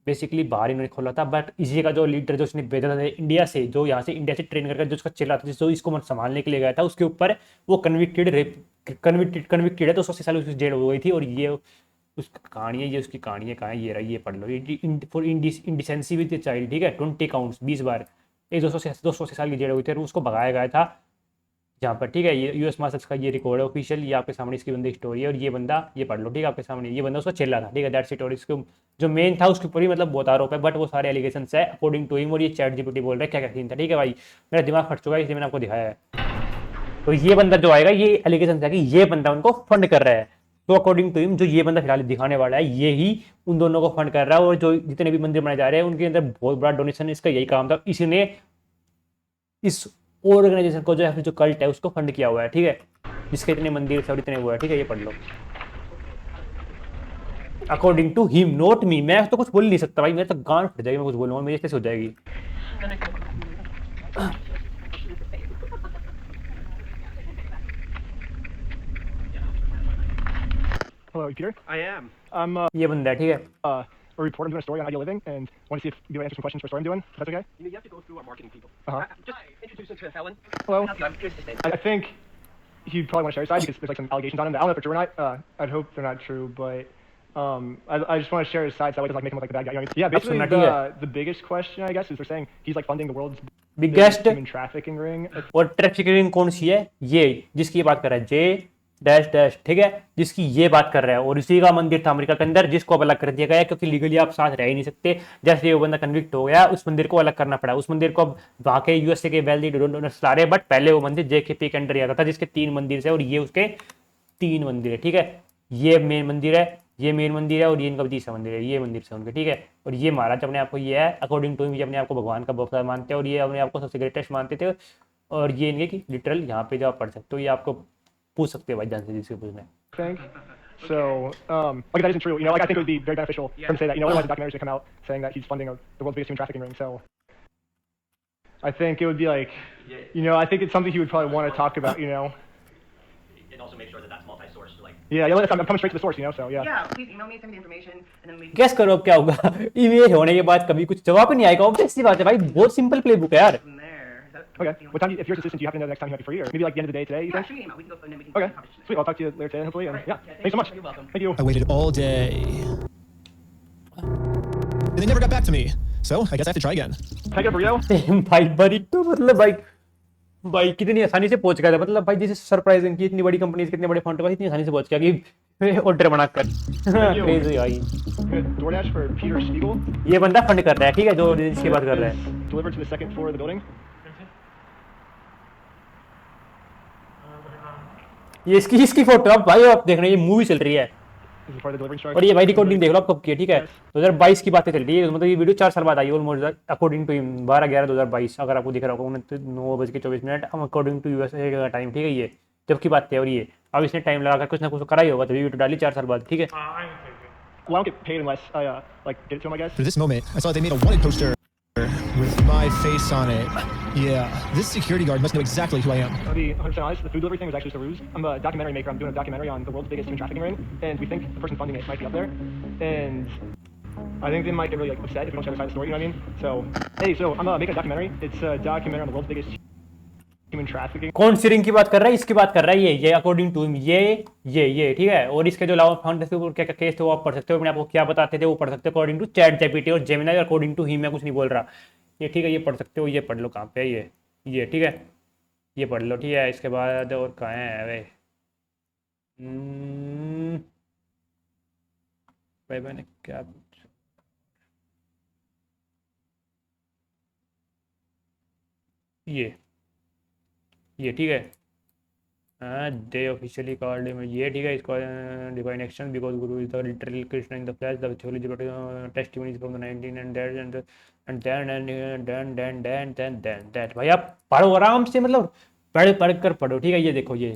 बेसिकली बाहर इन्होंने खोला था, बट इसी का जो लीडर जो उसने भेजा था इंडिया से, जो यहाँ से इंडिया से ट्रेन करके जो उसका चला था, जो इसको संभालने के लिए गया था, उसके ऊपर वो कन्विक्टेड है। तो 180 साल उसकी जेल हो गई थी। और ये उसकी कहानी है, ये उसकी कहानी है। कहाँ है ये रहा, ये पढ़ लो। फॉर इंडिसेंसी विद चाइल्ड, ठीक है, 20 काउंट्स, 20 बार। एक 280 साल की जेल हुई थी, और उसको भगाया गया था जहाँ पर, ठीक है। ये यूएस मास्टर्स का ये रिकॉर्ड है ऑफिशियल, ये आपके सामने इसकी बंदे स्टोरी है। और ये बंदा, ये पढ़ लो, ठीक है, आपके सामने। ये बंदा उसका चेला था, ठीक है, दैट्स इट। और इसके जो मेन था उसके ऊपर ही मतलब बहुत आरोप है, बट वो सारे एलिगेशन है अकॉर्डिंग टू हिम। और ये चैट जीपीटी बोल रहा है क्या क्या सीन था, ठीक है भाई। मेरा दिमाग फट चुका है, इसलिए मैंने आपको दिखाया है। तो ये बंदा जो आएगा, ये एलिगेशन है कि ये बंदा उनको फंड कर रहा है। तो अकॉर्डिंग टू हिम जो ये बंदा फिलहाल दिखाने वाला है, ये ही उन दोनों को फंड कर रहा है। और जो जितने भी मंदिर बनाए जा रहे हैं उनके अंदर बहुत बड़ा डोनेशन, इसका यही काम था। इसी ने इस ऑर्गेनाइजेशन को जो है, जो कल्ट है, उसको फंड किया हुआ है, ठीक है, जिसके इतने मंदिर और इतने हुए हैं, ठीक है। ये पढ़ लो, according to him, not me. मैं तो कुछ बोल नहीं सकता भाई, मेरे तो गांड फट जाएगी, मैं कुछ बोलूंगा मेरी कैसे हो जाएगी। Hello, Peter. I am. I'm ये बंदा है, ठीक है, a reporter. I'm doing a story on ideal living, and want to see if you answer some questions for a story I'm doing. If that's okay? You have to go through our marketing people. Just introduce him to Helen. Hello. I'm your assistant. I think you probably want to share your side because there's like some allegations on him. I don't know if they're true or not. I'd hope they're not true, but I just want to share his side so that way it doesn't like make him look like the bad guy. You know? Yeah, basically the biggest question I guess is they're saying he's like funding the world's biggest human trafficking ring. और trafficking कौन सी है? ये जिसकी ये बात कर रहा है जे डैश डैश, ठीक है, जिसकी ये बात कर रहा है। और इसी का मंदिर था अमेरिका के अंदर, जिसको अब अलग कर दिया गया क्योंकि लीगली आप साथ रह ही नहीं सकते। जैसे वो बंदा कन्विक्ट हो गया, उस मंदिर को अलग करना पड़ा। उस मंदिर को अब वहाँ के यूएसए के वेल्दी डोनर्स ला रहे, बट पहले वो मंदिर जेकेपी के अंडर आता था, जिसके 3 मंदिर है और ये उसके 3 मंदिर है, ठीक है। ये मेन मंदिर है, ये मेन मंदिर है, और ये इनका तीसरा मंदिर है, ये मंदिर से उनके, ठीक है। और ये महाराज अपने आप को ये है, अकॉर्डिंग टू ये अपने आप को भगवान का बख्शा मानते हैं, और ये अपने आप को सबसे ग्रेटेस्ट मानते थे। और ये इनके की लिटरल यहाँ पे जो आप पढ़ सकते हो, ये आपको पूछ सकते हैं भाई जान से जिसके पूछना है। So, like that isn't true. You know, like I think it would be very beneficial for him to say that. You know, otherwise the documentaries would come out saying that he's funding the world's biggest human trafficking ring. So, I think it would be like, you know, I think it's something he would probably want to talk about. You know. And also make sure that that's multi-sourced. Like. Yeah, I'm coming straight to the source. You know, so yeah. Yeah, please email me some of the information, and then we. Gas करो अब क्या होगा। Email होने के बाद कभी कुछ जवाब ही नहीं आएगा। ऑब्वियस सी बात है भाई, बहुत सिंपल प्लेबुक है यार। Okay. What time? If you're his assistant, do you happen to know the next time he might be free, or maybe like the end of the day today? You think? Shoot me an email. We can go and then we can. Okay. Sweet. I'll talk to you later today, hopefully. And, yeah. Thanks so much. You're welcome. Thank you. I waited all day. And they never got back to me. So, I guess I have to try again. Thank you, Rio. भाई बड़ी तो मतलब भाई कितनी आसानी से पहुंच गया था। मतलब भाई दिस इज सरप्राइजिंग कि इतनी बड़ी कंपनी कितने बड़े फाउंडर इतनी आसानी से पहुंच गया कि ऑर्डर बनाकर। क्रेजी भाई। DoorDash for Peter Spiegel. ये बंदा फंड कर रहा है, ठीक है, जो जिसकी बात कर रहा है। Delivered to the second floor of the building. ये इसकी फोटो आप भाई आप देख रहे हैं, ये मूवी चल रही है। This is part of the delivery charge. और ये भाई रिकॉर्डिंग देख लो आप कब की है, ठीक है। 2022 की बातें चल रही है, मतलब ये वीडियो 4 साल बाद आई ऑलमोस्ट, अकॉर्डिंग टू 12/11/2022 अगर आपको दिख रहा होगा 9:24 अकॉर्डिंग टू यूएसए का टाइम, ठीक है। ये जब की बात है, और ये अब इसने टाइम लगाकर कुछ ना कुछ करा ही होगा, तभी वीडियो डाली 4 साल बाद, ठीक है। Well, I don't get paid unless I like get it to him, I guess. For this moment, I saw they made a wanted poster with my face on it. Yeah, this security guard must know exactly who I am. I'll be 100% honest, the food delivery thing was actually just a ruse. I'm a documentary maker. I'm doing a documentary on the world's biggest human trafficking ring, and we think the person funding it might be up there. And I think they might get really like upset if we don't share the side of the story, you know what I mean? So, hey, so I'm making a documentary. It's a documentary on the world's biggest human trafficking. कौन सी ring की बात कर रहा है? इसकी बात कर रहा है ये अकॉर्डिंग टू ये ठीक है। और इसके जो लावा फाउंडर के ऊपर क्या केस थे वो आप पढ़ सकते हो, मैंने आपको क्या बताते थे वो पढ़ सकते हो अकॉर्डिंग टू चैट जीपीटी और जेमिनी। अकॉर्डिंग टू ही मैं कुछ नहीं बोल रहा, ये ठीक है, ये पढ़ सकते हो, ये पढ़ लो। कहाँ पे है ये ठीक है, ये पढ़ लो, ठीक है। इसके बाद और कहाँ है वे भाई मैंने क्या ये ठीक है। दे ऑफिशियली कॉल्ड ये ठीक है। इसको divine action because guru is the literal Krishna in the flash the testimonies from the 19 and then that. भाई आप पढ़ो आराम से, मतलब पढ़ कर पढ़ो, ठीक है। ये देखो ये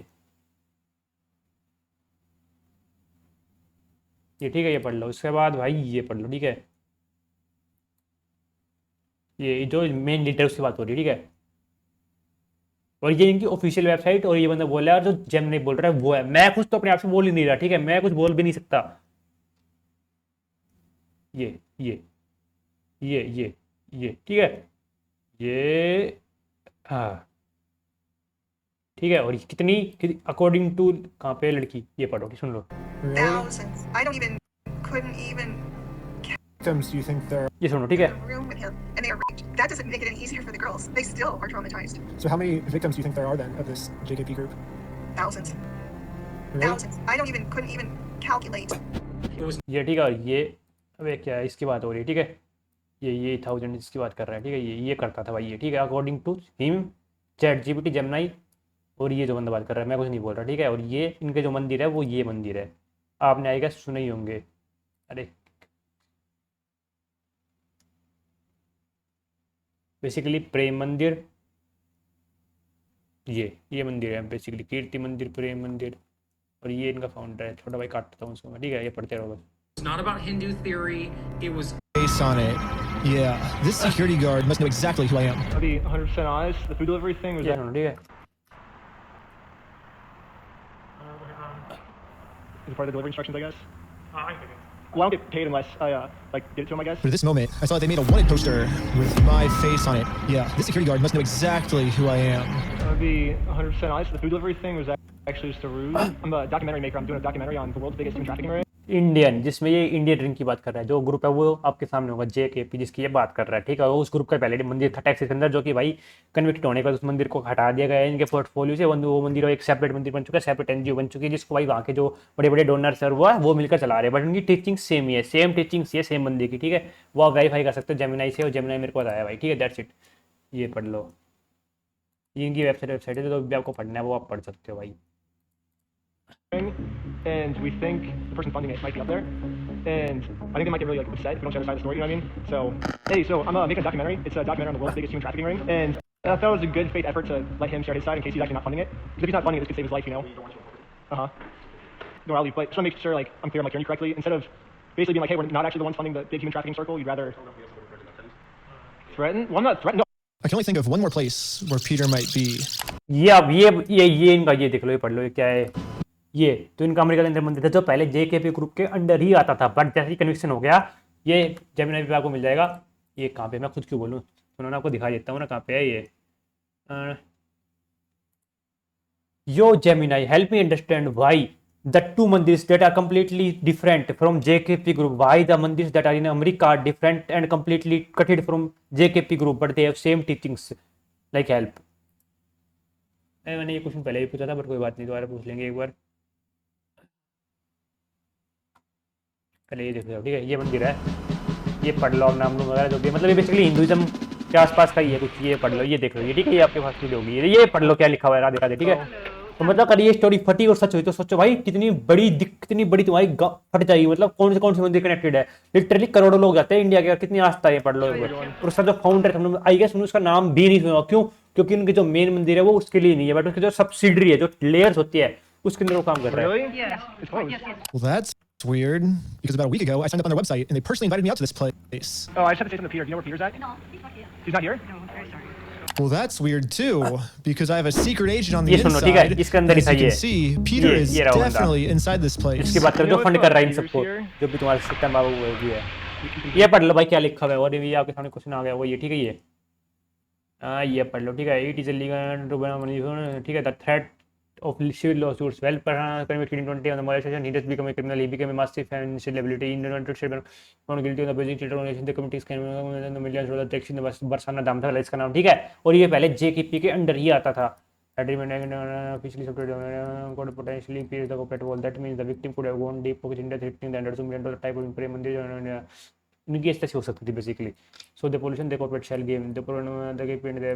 ठीक है, ये पढ़ लो। उसके बाद भाई ये पढ़ लो, ठीक है। ये जो मेन लीडर उसकी बात हो रही है, ठीक है। और ये इनकी ऑफिशियल वेबसाइट, और ये बंदा बोल रहा है, और जो जेम नहीं बोल रहा है वो है। मैं कुछ तो अपने आप से बोल ही नहीं रहा, ठीक है, मैं कुछ बोल भी नहीं सकता। ये ठीक है, ये हाँ ठीक है। और कितनी अकॉर्डिंग टू कहाँ पे लड़की, ये पढ़ो, सुन लो। Thousands. I couldn't even. Victims, do you think there? ये सुनो, ठीक है। Room with him, and they are raped. That doesn't make it any easier for the girls. They still are traumatized. So how many victims do you think there are then of this JKP group? Thousands. Really? Thousands. I couldn't even calculate. ये ठीक है। और ये अबे क्या है, इसकी बात हो रही है, ठीक है। ये 1000 इसकी बात कर रहा है, ठीक है। ये करता था भाई, ये ठीक है। According to him chat GPT Gemini, और ये जो बंदा बात कर रहा है, मैं कुछ नहीं बोल रहा, ठीक है। और ये इनके जो मंदिर है वो ये मंदिर है, आपने आएगा सुने ही होंगे। अरे बेसिकली प्रेम मंदिर, ये मंदिर है बेसिकली, कीर्ति मंदिर, प्रेम मंदिर, और ये इनका फाउंडर है। छोटा भाई काटता हूँ उसको मैं, ठीक है। ये पढ़ते रहो बस। It's not about Hindu theory. It was Face on it. Yeah, this security guard must know exactly who I am. I'll be 100% honest, the food delivery thing was. ठीक है। Is it part of the delivery instructions, I guess? Well, I don't get paid unless I like get it to him, I guess. For this moment, I saw they made a wanted poster with my face on it. Yeah, this security guard must know exactly who I am. I'll be 100% honest, the food delivery thing was actually just a ruse. I'm a documentary maker. I'm doing a documentary on the world's biggest human trafficking ring. Indian, जिसमें ये Indian drink की बात कर रहा है, जो group है वो आपके सामने होगा JKP, जिसकी ये बात कर रहा है, ठीक है। उस ग्रुप का पहले मंदिर था टैक्सी के अंदर, जो कि भाई कन्विक्ट होने के बाद उस मंदिर को हटा दिया गया है इनके पोर्टफोलियो से। वो मंदिर एक सेपरेट मंदिर बन चुका है, सेपरेट NGO बन चुकी है, जिसको भाई वहाँ के जो बड़े बड़े डोनर्स है वो मिलकर चला रहे हैं। बट उनकी टीचिंग सेम ही है, सेम टीचिंग है सेम बंदे की, ठीक है। वो आप वेरीफाई कर सकते हो जेमिनाई से, और जेमिनाई मेरे को बताया भाई, ठीक है। दैट्स इट, ये पढ़ लो, ये इनकी वेबसाइट है, जो भी आपको पढ़ना है वो आप पढ़ सकते हो भाई। And we think the person funding it might be up there, and I think they might get really like upset if we don't share the side of the story. You know what I mean? So, hey, I'm making a documentary. It's a documentary on the world's biggest human trafficking ring, and I thought it was a good faith effort to let him share his side in case he's actually not funding it. Because if he's not funding it, this could save his life. You know? No, I'll leave. But just want to make sure like I'm clear on my journey correctly. Instead of basically being like, hey, we're not actually the ones funding the big human trafficking circle. You'd rather threaten? Well, I'm not threatening. No. I can only think of one more place where Peter might be. ये अब ये इनका ये देख लो, ये पढ़ लो, ये क्या है। ये तो इनका अमेरिका के अंदर मंदिर था, जो पहले JKP ग्रुप के अंडर ही आता था, बट जैसे ही कन्विक्शन हो गया, ये जेमिनाई पे आपको मिल जाएगा। ये कहाँ पे, मैं खुद क्यों बोलूँ, उन्होंने आपको दिखा देता हूँ ना कहाँ पे है ये। Yo Gemini, help me understand why the two mandirs that are completely different from JKP group, why the mandirs that are in America are different and completely cutted from JKP group, but they have same teachings like help. मैंने ये question पहले ही पूछा था, but कोई बात नहीं, दोबारा पूछ लेंगे एक बार। पहले ये देख लो, ठीक है। ये मंदिर है, ये पढ़ लो, नाम वगैरह जो भी, मतलब ये बेसिकली हिंदुइज्म के आसपास का ही है कुछ। ये पढ़ लो, ये देख लो, ये ठीक है, ये आपके पास वीडियो होगी, ये पढ़ लो क्या लिखा हुआ है, देखा दे, ठीक है। तो मतलब अगर ये स्टोरी फटी और सच हुई तो सोचो भाई कितनी बड़ी तुम्हारी फट जाएगी। मतलब कौन से मंदिर कनेक्टेड है, लिटरली करोड़ों लोग जाते हैं इंडिया के, कितनी आस्था है, पढ़ लो। और उसका जो फाउंडर है, आई गेस उसका नाम भी नहीं सुना, क्यों? क्योंकि उनके जो मेन मंदिर है वो उसके लिए नहीं है, बट उसके जो सब्सिडरी है, जो लेयर्स होती है, उसके अंदर वो काम कर रहा है। Well, that's weird, because about a week ago I signed up on their website and they personally invited me out to this place. Oh, I just have to say something to Peter. Do you know where Peter's at? No, he's not here. No, I'm very sorry. Well, that's weird too, because I have a secret agent on the ये सुनो, ठीक है, inside. इसके अंदर ही As था you ये। can see, Peter is definitely inside this place. इसकी बात करें जो फंड कर रहा है इन सबको, जो भी तुम्हारा सिस्टम बाबू वो है। ये पढ़ लो भाई क्या लिखा हुआ है, और ये आपके सामने क्वेश्चन आ गया वो ये, ठीक है। ये पढ़ लो, ठीक है। It is legal to money, ठीक है। The threat of civil lawsuits, well convicted in 20 on the molestation, he just become a criminal, he became a massive financial liability, in the statement found guilty of the abusing children organization, the committees can the millions of tax in the Barsana दाम था इसका नाम, ठीक है। और ये पहले JKP के अंडर ही आता था। Agreement officially supported could potentially pierce the corporate wall, that means the victim could have gone deep pocket into threatening the $100 million type of prey मंदिर उनकी इस तरह से हो सकती थी basically. So the pollution the corporate shell game the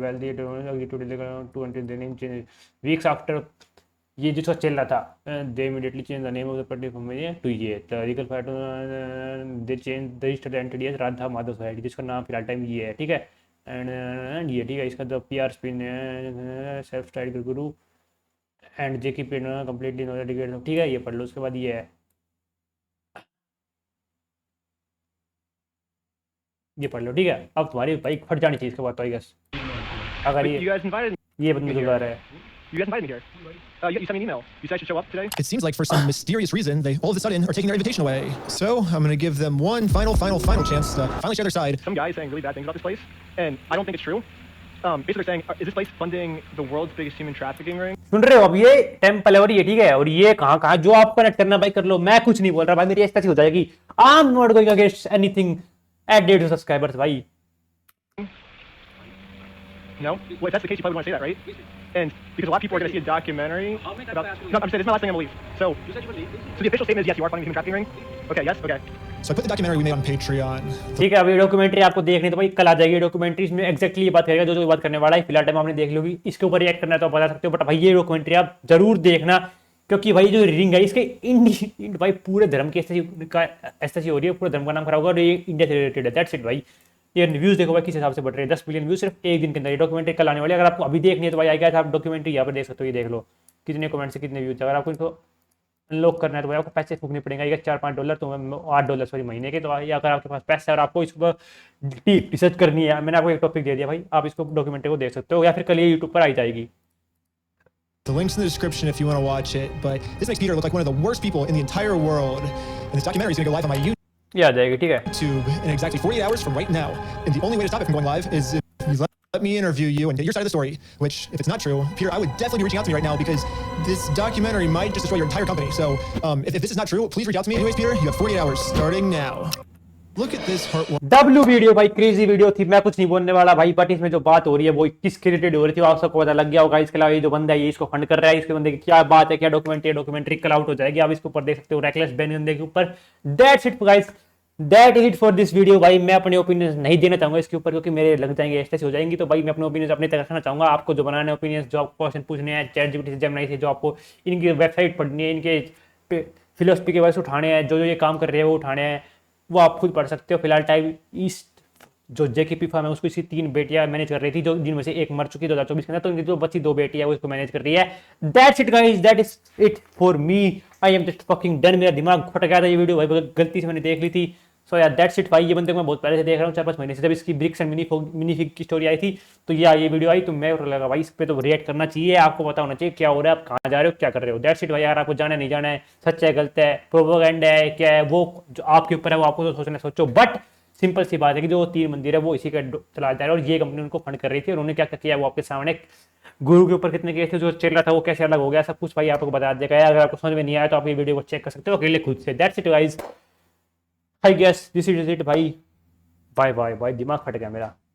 wealthy to until the name change weeks after ये जो चल रहा था, they immediately change the name of the party from ये टू ये the legal fight, they change the registered entity as Radha Madhav society, जिसका नाम फिलहाल टाइम ये है, ठीक है। एंड ये ठीक है, इसका the PR spin self style guru and JKP completely no dedicated, ठीक है। ये पढ़ लो, उसके बाद ये है, ये पढ़ लो, ठीक है। अब तुम्हारी बाइक फट जानी चाहिए इसके बाद तो आई गेस, अगर ये बंदी गुजार है। You guys invited me here. You sent me an email. You said I should show up today? It seems like for some mysterious reason, they all of a sudden are taking their invitation away. So I'm going to give them one final chance to finally share their side. Some guy is saying really bad things about this place, and I don't think it's true. Basically saying, is this place funding the world's biggest human trafficking ring? सुन रहे हो, अब ये temple है और ये ठीक है, और ये कहाँ जो आप कनेक्ट करना भाई कर लो, मैं कुछ नहीं बोल रहा भाई, मेरी ऐसी हो जाएगी। I'm not going against anything at 150 subscribers भाई। No? Well, if that's the case, you probably want to say that, right? And because a lot of people are going to see a documentary about... No, I'm saying this is my last thing I'm going to leave. So the official statement is, yes, you are funding the human trafficking ring? Okay, yes? Okay. So I put the documentary we made on Patreon. ठीक है, अब ये documentary आपको देखनी तो भाई कल आ जाएगी डॉक्यूमेंट्री, इसमें एक्जैक्टली ये बात करेगा जो बात करने वाला है। फिलहाल टाइम आपने देख ली, इसके ऊपर रिएक्ट करना है तो आप बता सकते हो, बट भाई ये डॉक्यूमेंट्री आप जरूर देखना, क्योंकि भाई जो रिंग है इसके भाई पूरे धर्म की ऐसी हो रही है, पूरे धर्म का नाम खराब होगा, और ये इंडिया से रिलेटेड है। दैट्स इट भाई। ये व्यूज देखो भाई किस हिसाब से बढ़ रहे हैं, 10 मिलियन व्यूज सिर्फ एक दिन के अंदर। ये डॉक्यूमेंट्री कल आने वाली है, अगर आपको अभी देखनी है तो भाई आएगा, आप डॉक्यूमेंट्री यहाँ पर देख सकते हो, ये देख लो कितने कमेंट से कितने व्यूज। अगर आपको इनको अनलॉक करना है तो भाई आपको पैसे फूकने पड़ेंगे, $4-5 तो $8 सॉरी महीने के। तो अगर आपके पास पैसा है और आपको इसको रिसर्च करनी है, मैंने आपको एक टॉपिक दे दिया भाई, आप इसको डॉक्यूमेंट्री को देख सकते हो, या फिर कल ये यूट्यूब पर आई जाएगी। The link's in the description if you want to watch it, but this makes Peter look like one of the worst people in the entire world. And this documentary is going to go live on my YouTube. ये आ जाएगी, ठीक है, in exactly 48 hours from right now. And the only way to stop it from going live is if you let let me interview you and get your side of the story, which, if it's not true, Peter, I would definitely be reaching out to me right now because this documentary might just destroy your entire company. So if this is not true, please reach out to me. Anyways, Peter, you have 48 hours starting now. Look at this heartwarming. W video भाई crazy video थी, मैं कुछ नहीं बोलने वाला भाई, but इसमें जो बात हो रही है वो किसके रिलेटेड हो रही थी वो आप सबको पता लग गया होगा। इसके अलावा ये जो बंदा है ये इसको फंड कर रहा है, इसके बंदे की क्या बात है, क्या डॉक्यूमेंट्री कल आउट हो जाएगी, आप इसके ऊपर देख सकते हो रैकलेस बैन बंदे के ऊपर। That's it guys, that is it for this video. भाई मैं अपने ओपिनियन नहीं देना चाहूंगा इसके ऊपर क्योंकि मेरे लग जाएंगे ऐसे हो जाएंगी, तो भाई मैं अपने ओपिनियन अपनी तरह रखना चाहूंगा। आपको जो बनाने ओपिनियन, जो आपको क्वेश्चन पूछने हैं चैट जीपीटी से, जेमिनी से, जो आपको इनकी वेबसाइट पढ़नी है, इनके फिलोसफी के वैसे उठाने हैं, जो ये काम कर रहे हैं वो उठाने हैं, वो आप खुद पढ़ सकते हो। फिलहाल टाइम ईस्ट जो जेकेपी फर्म है उसको इसकी 3 बेटियां मैनेज कर रही थी, जो जिनमें से एक मर चुकी 2024 के अंदर, तो इनकी जो बची 2 बेटियां वो इसको मैनेज कर रही है। That's it guys, that is it for me, I am just fucking done. मेरा दिमाग फट गया था ये वीडियो भाई, गलती से मैंने देख ली थी। सो यार दैट्स इट भाई, ये बंदे को मैं बहुत पहले से देख रहा हूँ, 4-5 महीने से, जब इसकी ब्रिक्स एंड मिनीफिग की स्टोरी आई थी तो ये वीडियो आई तो मैं लगा भाई इस पे तो रिएक्ट करना चाहिए, आपको पता होना चाहिए क्या हो रहा है, आप कहाँ जा रहे हो, क्या कर रहे हो। दैट्स इट भाई, यार आपको जाना नहीं जाना है, सच है गलत है, प्रोपेगेंडा है क्या है, वो जो आपके ऊपर है, वो आपको तो सोचना सोचो। बट सिंपल सी बात है कि जो 3 मंदिर है वो इसी का चला जा रहा है और ये कंपनी उनको फंड कर रही थी। और उन्होंने क्या किया वो आपके सामने, गुरु के ऊपर कितने केस थे, जो चल रहा था वो कैसे अलग हो गया, सब कुछ भाई आपको बता देगा। अगर आपको समझ में नहीं आया तो आप ये वीडियो को चेक कर सकते हो अकेले खुद से। That's it guys, I guess this is it भाई, बाय बाय बाय, दिमाग फट गया मेरा।